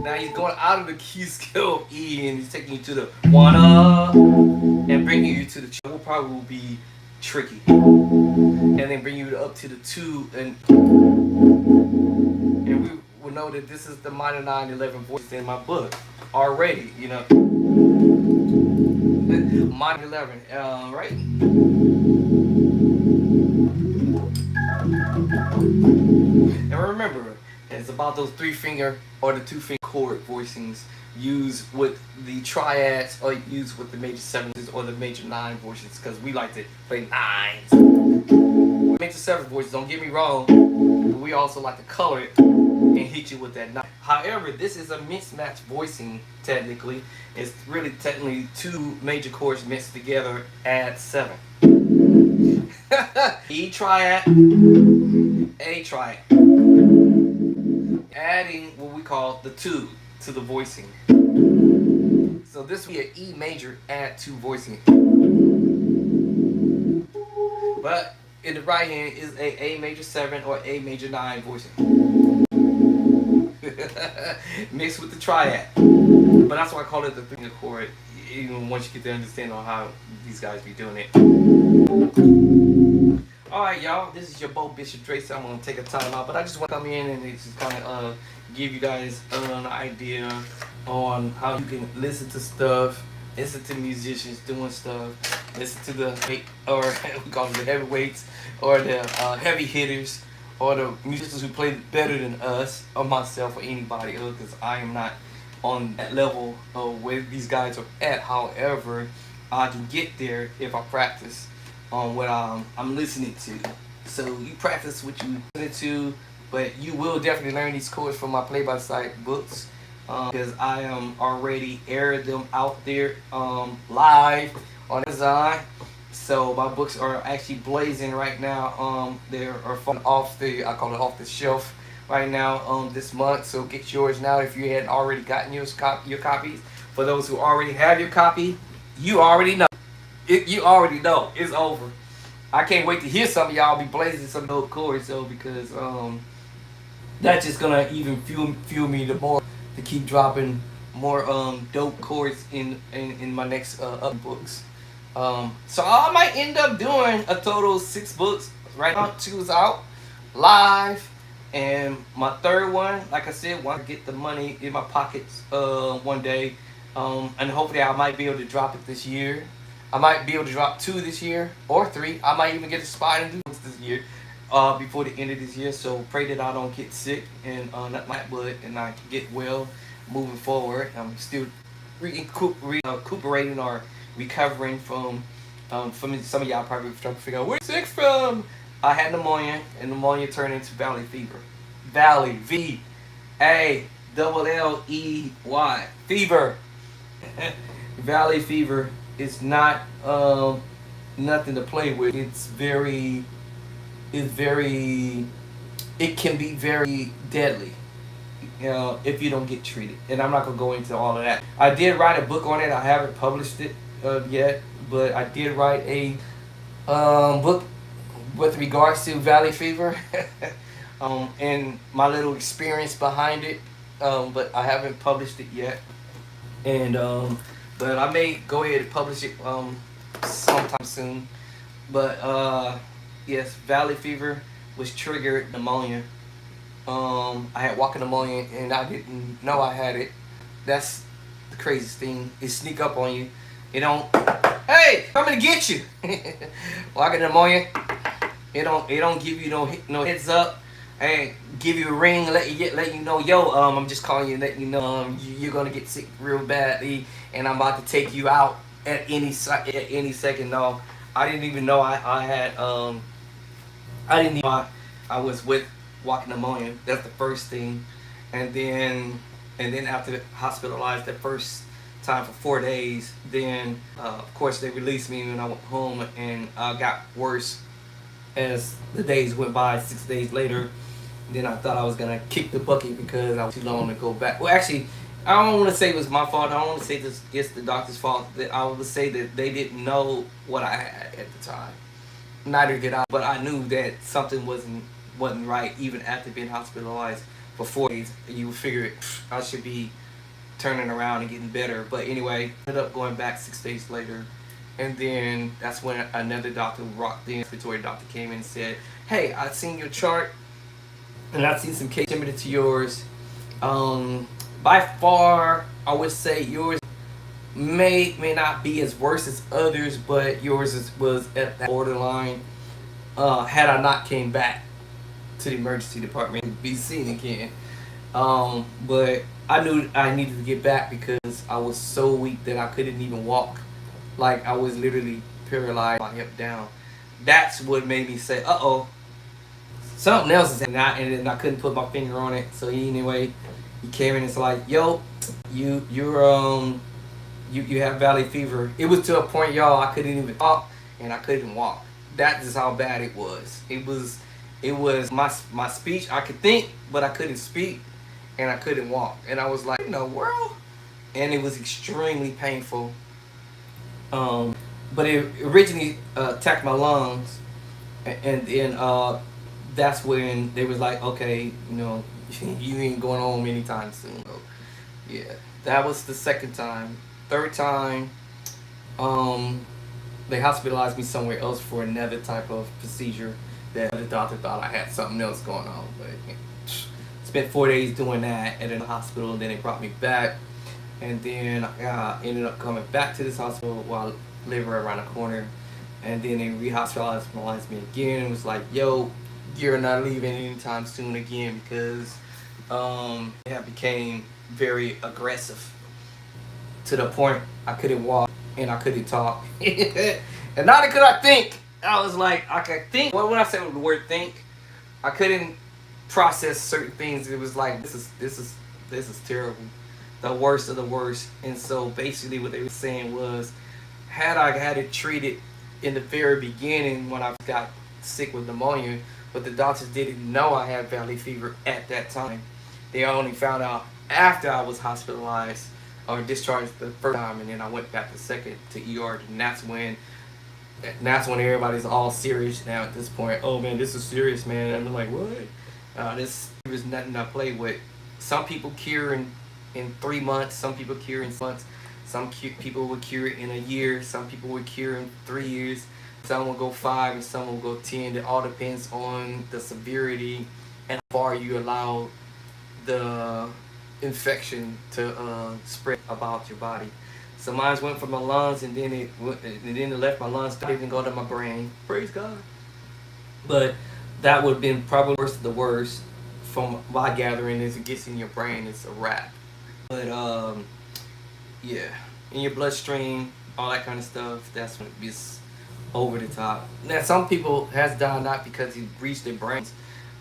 Speaker 1: Now he's going out of the key scale of E, and he's taking you to the 1 up, and bringing you to the 2. Probably will be tricky, and then bring you up to the 2, and we will know that this is the minor 9/11 voice in my book already. You know, minor 11, right? And remember, it's about those 3-finger or the 2-finger chord voicings use with the triads or use with the major sevens or the major nine voices, because we like to play nines. Major seven voices, don't get me wrong, but we also like to color it and hit you with that nine. However, this is a mismatch voicing technically. It's really technically two major chords mixed together at seven. E triad, A triad. Adding what we call the two to the voicing. So this would be an E major add two voicing. But in the right hand is a major 7 or A major 9 voicing. Mixed with the triad. But that's why I call it the 3 chord, even once you get to understand on how these guys be doing it. Alright, y'all, this is your Bo Bishop Tracy. I'm going to take a time out, but I just want to come in and just kind of give you guys an idea on how you can listen to stuff, listen to musicians doing stuff, listen to the, or we call them the heavyweights, or the heavy hitters, or the musicians who play better than us, or myself, or anybody else, because I am not on that level of where these guys are at. However, I can get there if I practice on what I'm listening to. So you practice what you listen to, but you will definitely learn these chords from my play-by-sight books, because I am already aired them out there live on Amazon. So my books are actually blazing right now. They are off the, I call it off the shelf right now this month. So get yours now if you hadn't already gotten your copies. For those who already have your copy, you already know. You already know it's over. I can't wait to hear some of y'all be blazing some dope chords, though, because that's just gonna even fuel me the more to keep dropping more dope chords in my next books. So I might end up doing a total of 6 books. Right now 2 is out live, and my third one, like I said, want to get the money in my pockets one day, and hopefully I might be able to drop it this year. I might be able to drop 2 this year or 3. I might even get a spot and do this year before the end of this year. So pray that I don't get sick and not my blood, and I can get well moving forward. I'm still recuperating or recovering from some of y'all probably trying to figure out where I'm sick from. I had pneumonia, and pneumonia turned into valley fever. Valley, V-A-L-L-E-Y, fever. Valley fever is not nothing to play with. It can be very deadly, if you don't get treated. And I'm not gonna go into all of that. I did write a book on it. I haven't published it yet, but I did write a book with regards to valley fever and my little experience behind it, but I haven't published it yet. And but I may go ahead and publish it sometime soon. But yes, valley fever was triggered pneumonia. I had walking pneumonia and I didn't know I had it. That's the craziest thing. It sneak up on you. It don't. Hey, coming to get you. Walking pneumonia. It don't give you no heads up. Hey, give you a ring, let you know, yo, I'm just calling you, letting you know, you're gonna get sick real badly, and I'm about to take you out at any second. No, I didn't even know I had I didn't even know I was with walking pneumonia. That's the first thing, and then after hospitalized the first time for 4 days, then of course they released me when I went home, and got worse as the days went by. 6 days later, then I thought I was gonna kick the bucket because I was too long to go back. Well, actually, I don't want to say it was my fault. I don't want to say it's the doctor's fault. That I would say that they didn't know what I had at the time. Neither did I, but I knew that something wasn't right even after being hospitalized for 4 days. You would figure I should be turning around and getting better. But anyway, ended up going back 6 days later. And then that's when another doctor, the respiratory doctor, came in and said, hey, I've seen your chart and I've seen some cases similar to yours. By far, I would say yours may not be as worse as others, but yours was at that borderline. Had I not came back to the emergency department to be seen again. But I knew I needed to get back because I was so weak that I couldn't even walk. Like I was literally paralyzed, my hip down. That's what made me say, "Uh oh, something else is happening." And then I couldn't put my finger on it. So anyway, he came in and it's like, "Yo, you have valley fever." It was to a point, y'all, I couldn't even talk and I couldn't walk. That is how bad it was. It was my speech. I could think, but I couldn't speak, and I couldn't walk. And I was like, "In the world?" And it was extremely painful. Um, but it originally attacked my lungs, and then that's when they was like, "Okay, you ain't going home anytime soon." So, yeah, that was the second time. Third time, um, they hospitalized me somewhere else for another type of procedure that the doctor thought I had something else going on. But spent 4 days doing that at a hospital. Then they brought me back, and then I ended up coming back to this hospital while I live right around the corner. And then they re-hospitalized me again. It was like, "Yo, you're not leaving anytime soon again," because it became very aggressive to the point I couldn't walk and I couldn't talk. And not could I think. I was like, I could think. Well, when I say the word think, I couldn't process certain things. It was like, this is terrible, the worst of the worst. And so basically, what they were saying was, had I had it treated in the very beginning when I got sick with pneumonia, but the doctors didn't know I had valley fever at that time. They only found out after I was hospitalized or discharged the first time, and then I went back the second to ER, and that's when everybody's all serious now at this point. "Oh man, this is serious, man." And I'm like, "What?" This is nothing I play with. Some people cure in 3 months. Some people cure in months. People will cure it in a year. Some people will cure in 3 years. Some will go 5, and some will go 10. It all depends on the severity and how far you allow the infection to spread about your body. So mine went from my lungs, and then it left my lungs. Didn't even go to my brain. Praise God. But that would have been probably worst of the worst. From my gathering, is it gets in your brain, it's a wrap. But yeah, in your bloodstream, all that kind of stuff. That's when it gets over the top. Now, some people has died not because he breached their brains,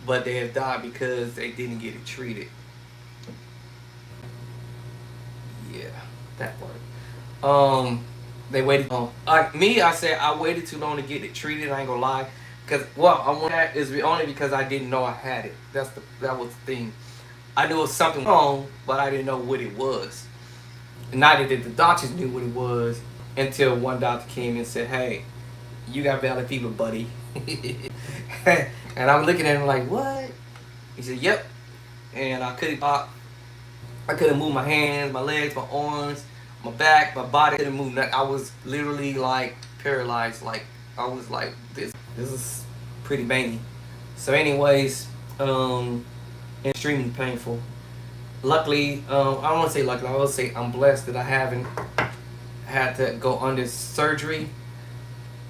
Speaker 1: but they have died because they didn't get it treated. Yeah, that part. They waited. I said I waited too long to get it treated. I ain't gonna lie, because I want that is only because I didn't know I had it. That was the thing. I knew it was something wrong, but I didn't know what it was. Neither did the doctors knew what it was until one doctor came and said, "Hey, you got valley fever, buddy." And I'm looking at him like, "What?" He said, "Yep." And I couldn't talk. I couldn't move my hands, my legs, my arms, my back, my body. I couldn't move nothing. I was literally like paralyzed. Like I was like, this is pretty banging. So, anyways, extremely painful. Luckily, I don't want to say luckily. I will say I'm blessed that I haven't had to go under surgery.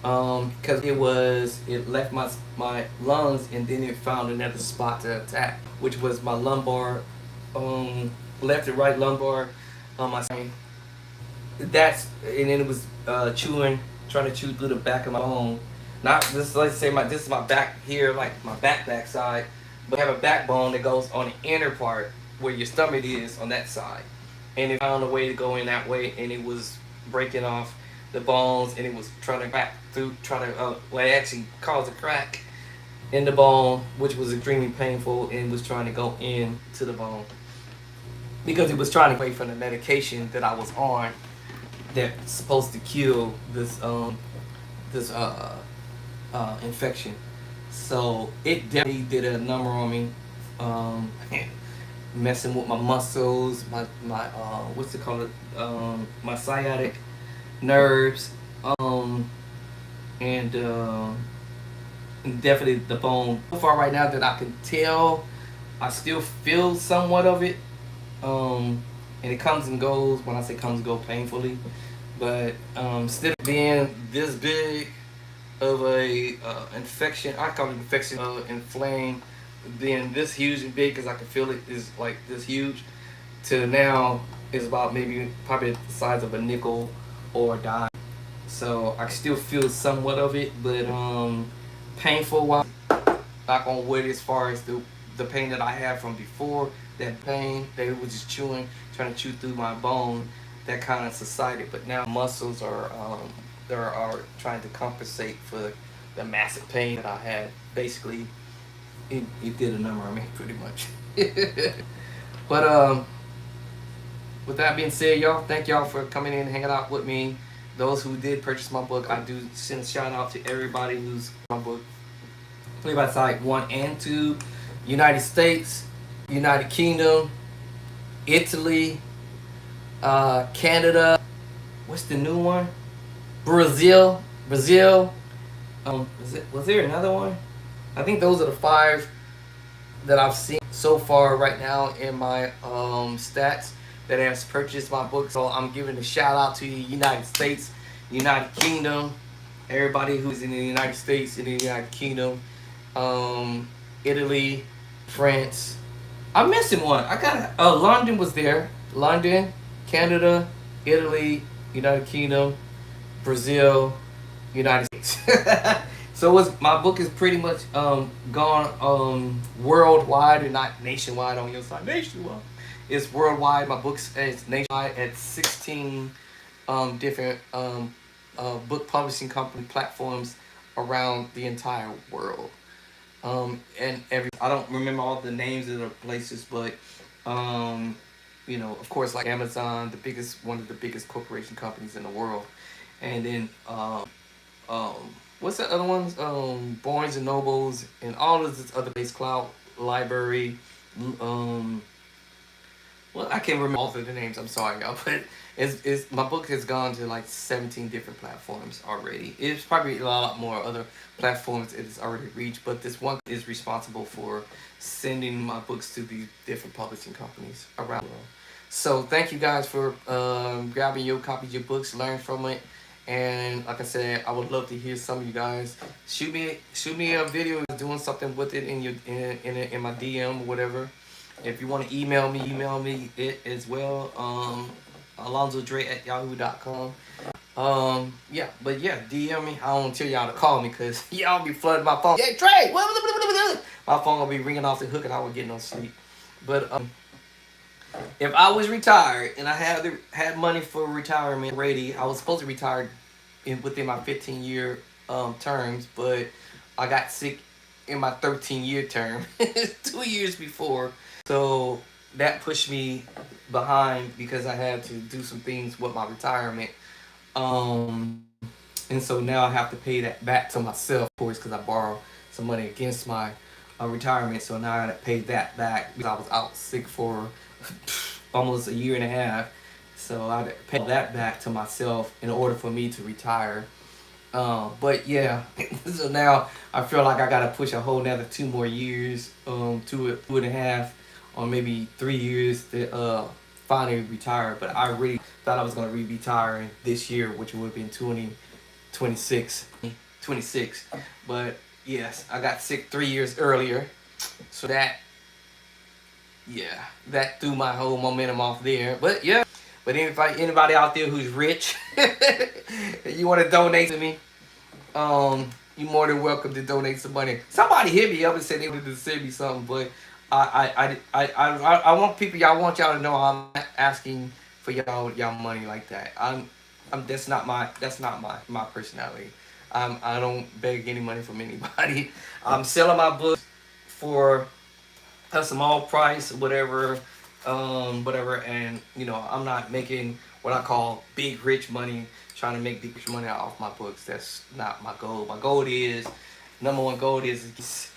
Speaker 1: Because it left my lungs, and then it found another spot to attack, which was my lumbar, left and right lumbar on my spine. And then it was trying to chew through the back of my bone. Not this. Let's say this is my back here, like my back side, but I have a backbone that goes on the inner part where your stomach is on that side, and it found a way to go in that way, and it was breaking off the bones, and it was trying to crack through, well, it actually caused a crack in the bone, which was extremely painful, and was trying to go into the bone because it was trying to get away from the medication that I was on that's supposed to kill this infection. So it definitely did a number on me, messing with my muscles, my what's it called, my sciatic nerves, and definitely the bone. So far, right now that I can tell, I still feel somewhat of it, and it comes and goes. When I say comes and go, painfully, but instead of being this big of a infection, I call it infection, inflamed, being this huge and big because I can feel it is like this huge. to now is about maybe probably the size of a nickel or a dime. So I still feel somewhat of it, but painful while knock on wood as far as the pain that I had from before, that pain they was just chewing, trying to chew through my bone, that kind of subsided. But now muscles are trying to compensate for the massive pain that I had. Basically, it did a number on me pretty much. But with that being said, y'all, thank y'all for coming in and hanging out with me. Those who did purchase my book, I do send a shout out to everybody who's my book. Play by Sight 1 and 2, United States, United Kingdom, Italy, Canada. What's the new one? Brazil. Was there another one? I think those are the 5 that I've seen so far right now in my stats that has purchased my book. So I'm giving a shout out to the United States, United Kingdom, everybody who's in the United States, in the United Kingdom, Italy, France. I'm missing one. I got London was there. London, Canada, Italy, United Kingdom, Brazil, United States. So my book is pretty much gone worldwide and not nationwide on your side. Nationwide. It's worldwide. My book's is nationwide at 16 different book publishing company platforms around the entire world. And I don't remember all the names of the places, but of course, like Amazon, one of the biggest corporation companies in the world, and then um, what's the other ones? Barnes and Nobles, and all of this other base cloud library. Um, well, I can't remember all of the names. I'm sorry, y'all, but it's my book has gone to like 17 different platforms already. It's probably a lot more other platforms it has already reached, but this one is responsible for sending my books to these different publishing companies around the world. So thank you guys for grabbing your copy of your books, learn from it, and like I said, I would love to hear some of you guys. Shoot me a video doing something with it in my DM or whatever. If you want to email me it as well. AlonzoDre@yahoo.com. Yeah, but yeah, DM me. I don't want to tell y'all to call me because y'all be flooding my phone. Yeah, Dre, my phone will be ringing off the hook and I will get no sleep. But if I was retired and I had money for retirement ready, I was supposed to retire within my 15-year terms, but I got sick in my 13-year term 2 years before. So that pushed me behind because I had to do some things with my retirement. And so now I have to pay that back to myself, of course, because I borrowed some money against my retirement. So now I got to pay that back because I was out sick for almost a year and a half. So I had to pay that back to myself in order for me to retire. But yeah, so now I feel like I got to push a whole nother 2 more years, 2.5, or maybe 3 years to finally retire. But I really thought I was going to retire this year, which would have been 2026. But yes, I got sick 3 years earlier. So that threw my whole momentum off there. But yeah, but anybody out there who's rich, you want to donate to me, you're more than welcome to donate some money. Somebody hit me up and said they wanted to send me something, but I want people. I want y'all to know I'm not asking for y'all money like that. That's not my personality. I don't beg any money from anybody. I'm selling my books for a small price, whatever, and I'm not making what I call big rich money, trying to make big rich money off my books. That's not my goal. My goal is, number one goal is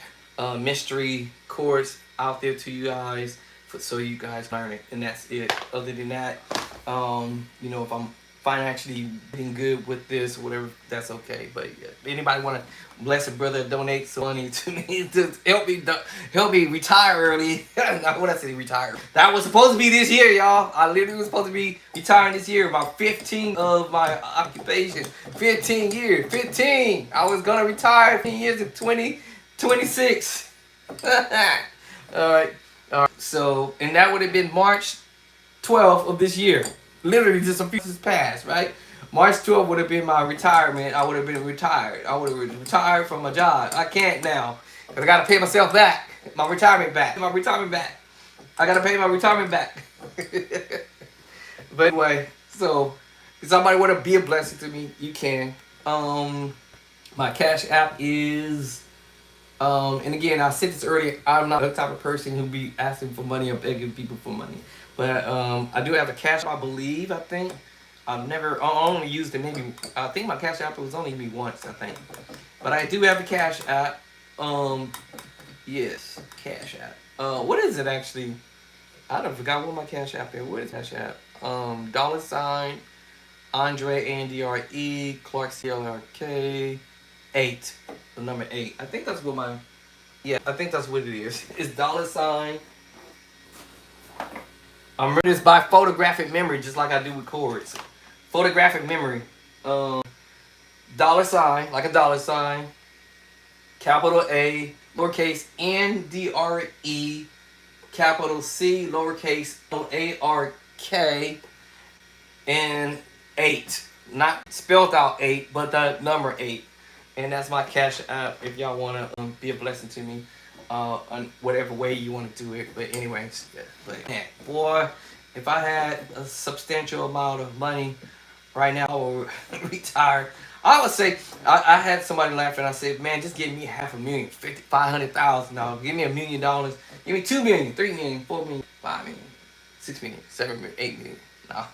Speaker 1: mystery course out there to you guys, so you guys learn it, and that's it. Other than that, if I'm financially being good with this, whatever, that's okay. But yeah, anybody want to bless a brother, donate some money to me to help me retire early. Not when I say retire, that was supposed to be this year, y'all. I literally was supposed to be retiring this year, about 15 of my occupation. 15 years, 15. I was gonna retire 15 years in 2026. All right. So, and that would have been March 12th of this year. Literally just a few months past, right? March 12th would have been my retirement. I would have been retired. I would have retired from my job. I can't now. Cause I gotta pay myself back. My retirement back. My retirement back. I gotta pay my retirement back. But anyway, so if somebody want to be a blessing to me, you can. My Cash App is and again, I said this earlier, I'm not the type of person who be asking for money or begging people for money. But I do have a Cash App, I believe, I think. I only used it maybe, I think my Cash App was only me once, I think. But I do have a Cash App. Yes, Cash App. What is it actually? I don't forgot what my Cash App is. What is Cash App? Dollar sign, Andre, Andre, Clark, CLRK, 8. The number 8. I think that's what my, yeah, I think that's what it is. It's dollar sign. I'm running this by photographic memory, just like I do with chords. Photographic memory. Dollar sign, like a dollar sign. Capital A, lowercase N-D-R-E, capital C, lowercase L-A-R-K, and 8. Not spelled out 8, but the number 8. And that's my Cash App if y'all want to be a blessing to me on whatever way you want to do it. But anyways, yeah, but man, boy, if I had a substantial amount of money right now, I would retire. I would say, I had somebody laughing. I said, man, just give me $500,000, $500,000. Give me $1 million. Give me 2 million, 3 million, 4 million, 5 million, 6 million, 7 million, 8 million. No.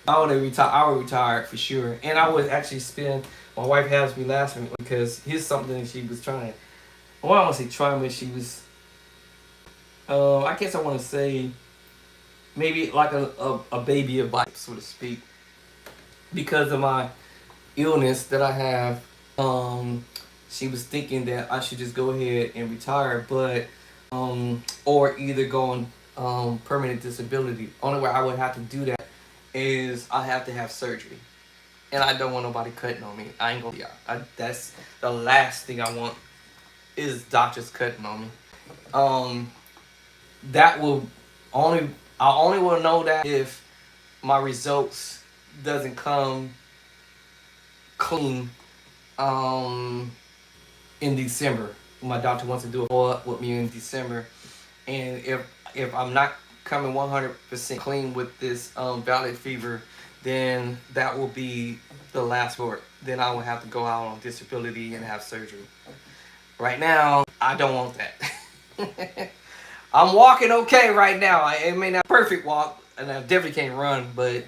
Speaker 1: I would retire. I would retire for sure, and I would actually spend. My wife has me laughing because here's something that she was trying. Well, I don't want to say trying, but she was. I guess I want to say maybe like a baby advice, so to speak, because of my illness that I have. She was thinking that I should just go ahead and retire, but or either go on permanent disability. Only way I would have to do that is I have to have surgery. And I don't want nobody cutting on me. I ain't gonna, yeah, that's the last thing I want is doctors cutting on me. That will only, I only will know that if my results doesn't come clean in December. My doctor wants to do a follow-up with me in December. And if I'm not coming 100% clean with this valley fever, then that will be the last word. Then I will have to go out on disability and have surgery. Right now, I don't want that. I'm walking okay right now. It may not be a perfect walk, and I definitely can't run, but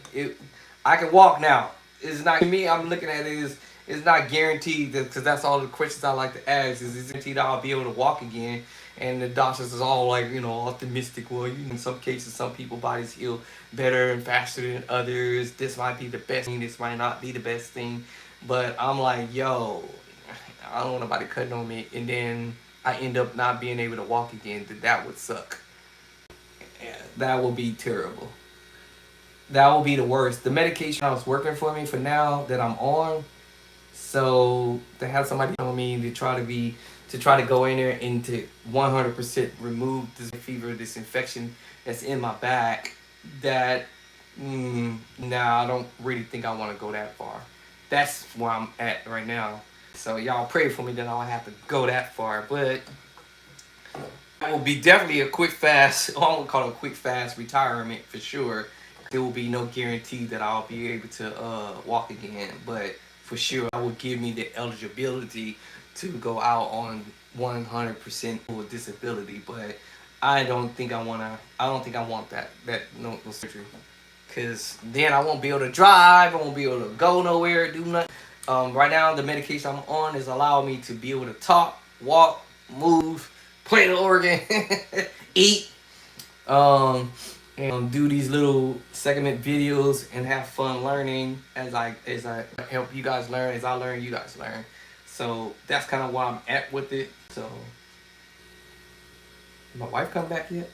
Speaker 1: I can walk now. It's not me. I'm looking at it as it's not guaranteed, because that's all the questions I like to ask. Is it guaranteed I'll be able to walk again? And the doctors is all like, optimistic. Well, in some cases, some people's bodies heal better and faster than others. This might be the best thing. This might not be the best thing. But I'm like, yo, I don't want nobody cutting on me. And then I end up not being able to walk again. That would suck. Yeah, that will be terrible. That will be the worst. The medication was working for me for now that I'm on. So to have somebody on me to try to go in there and to 100% remove this fever, this infection that's in my back, that nah, I don't really think I want to go that far. That's where I'm at right now. So y'all pray for me that I don't have to go that far, but it will be definitely a quick fast. I won't call it a quick fast retirement for sure. There will be no guarantee that I'll be able to walk again, but for sure, I would give me the eligibility to go out on 100% with disability. But I don't think I wanna. I don't think I want that no surgery, because then I won't be able to drive. I won't be able to go nowhere, do nothing. Right now, the medication I'm on is allowing me to be able to talk, walk, move, play the organ, eat. And do these little segment videos and have fun learning as I help you guys learn, as I learn, you guys learn. So that's kind of where I'm at with it. So, my wife come back yet?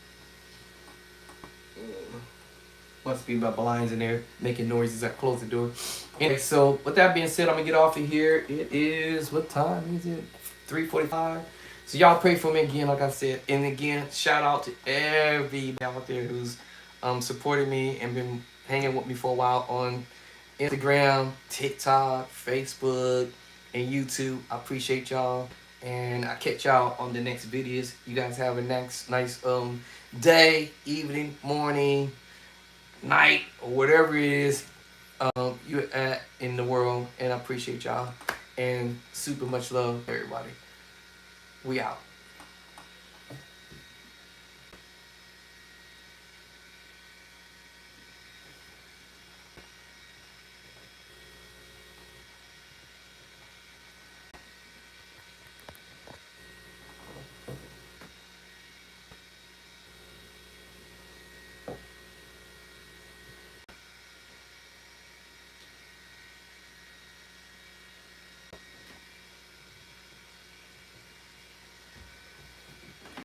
Speaker 1: Must be my blinds in there making noises. I close the door. Anyway, so with that being said, I'm gonna get off of here. It is, what time is it? 3:45. So y'all pray for me again, like I said. And again, shout out to everybody out there who's supporting me and been hanging with me for a while on Instagram, TikTok, Facebook, and YouTube. I appreciate y'all. And I catch y'all on the next videos. You guys have a nice day, evening, morning, night, or whatever it is you're at in the world. And I appreciate y'all. And super much love, everybody. We out.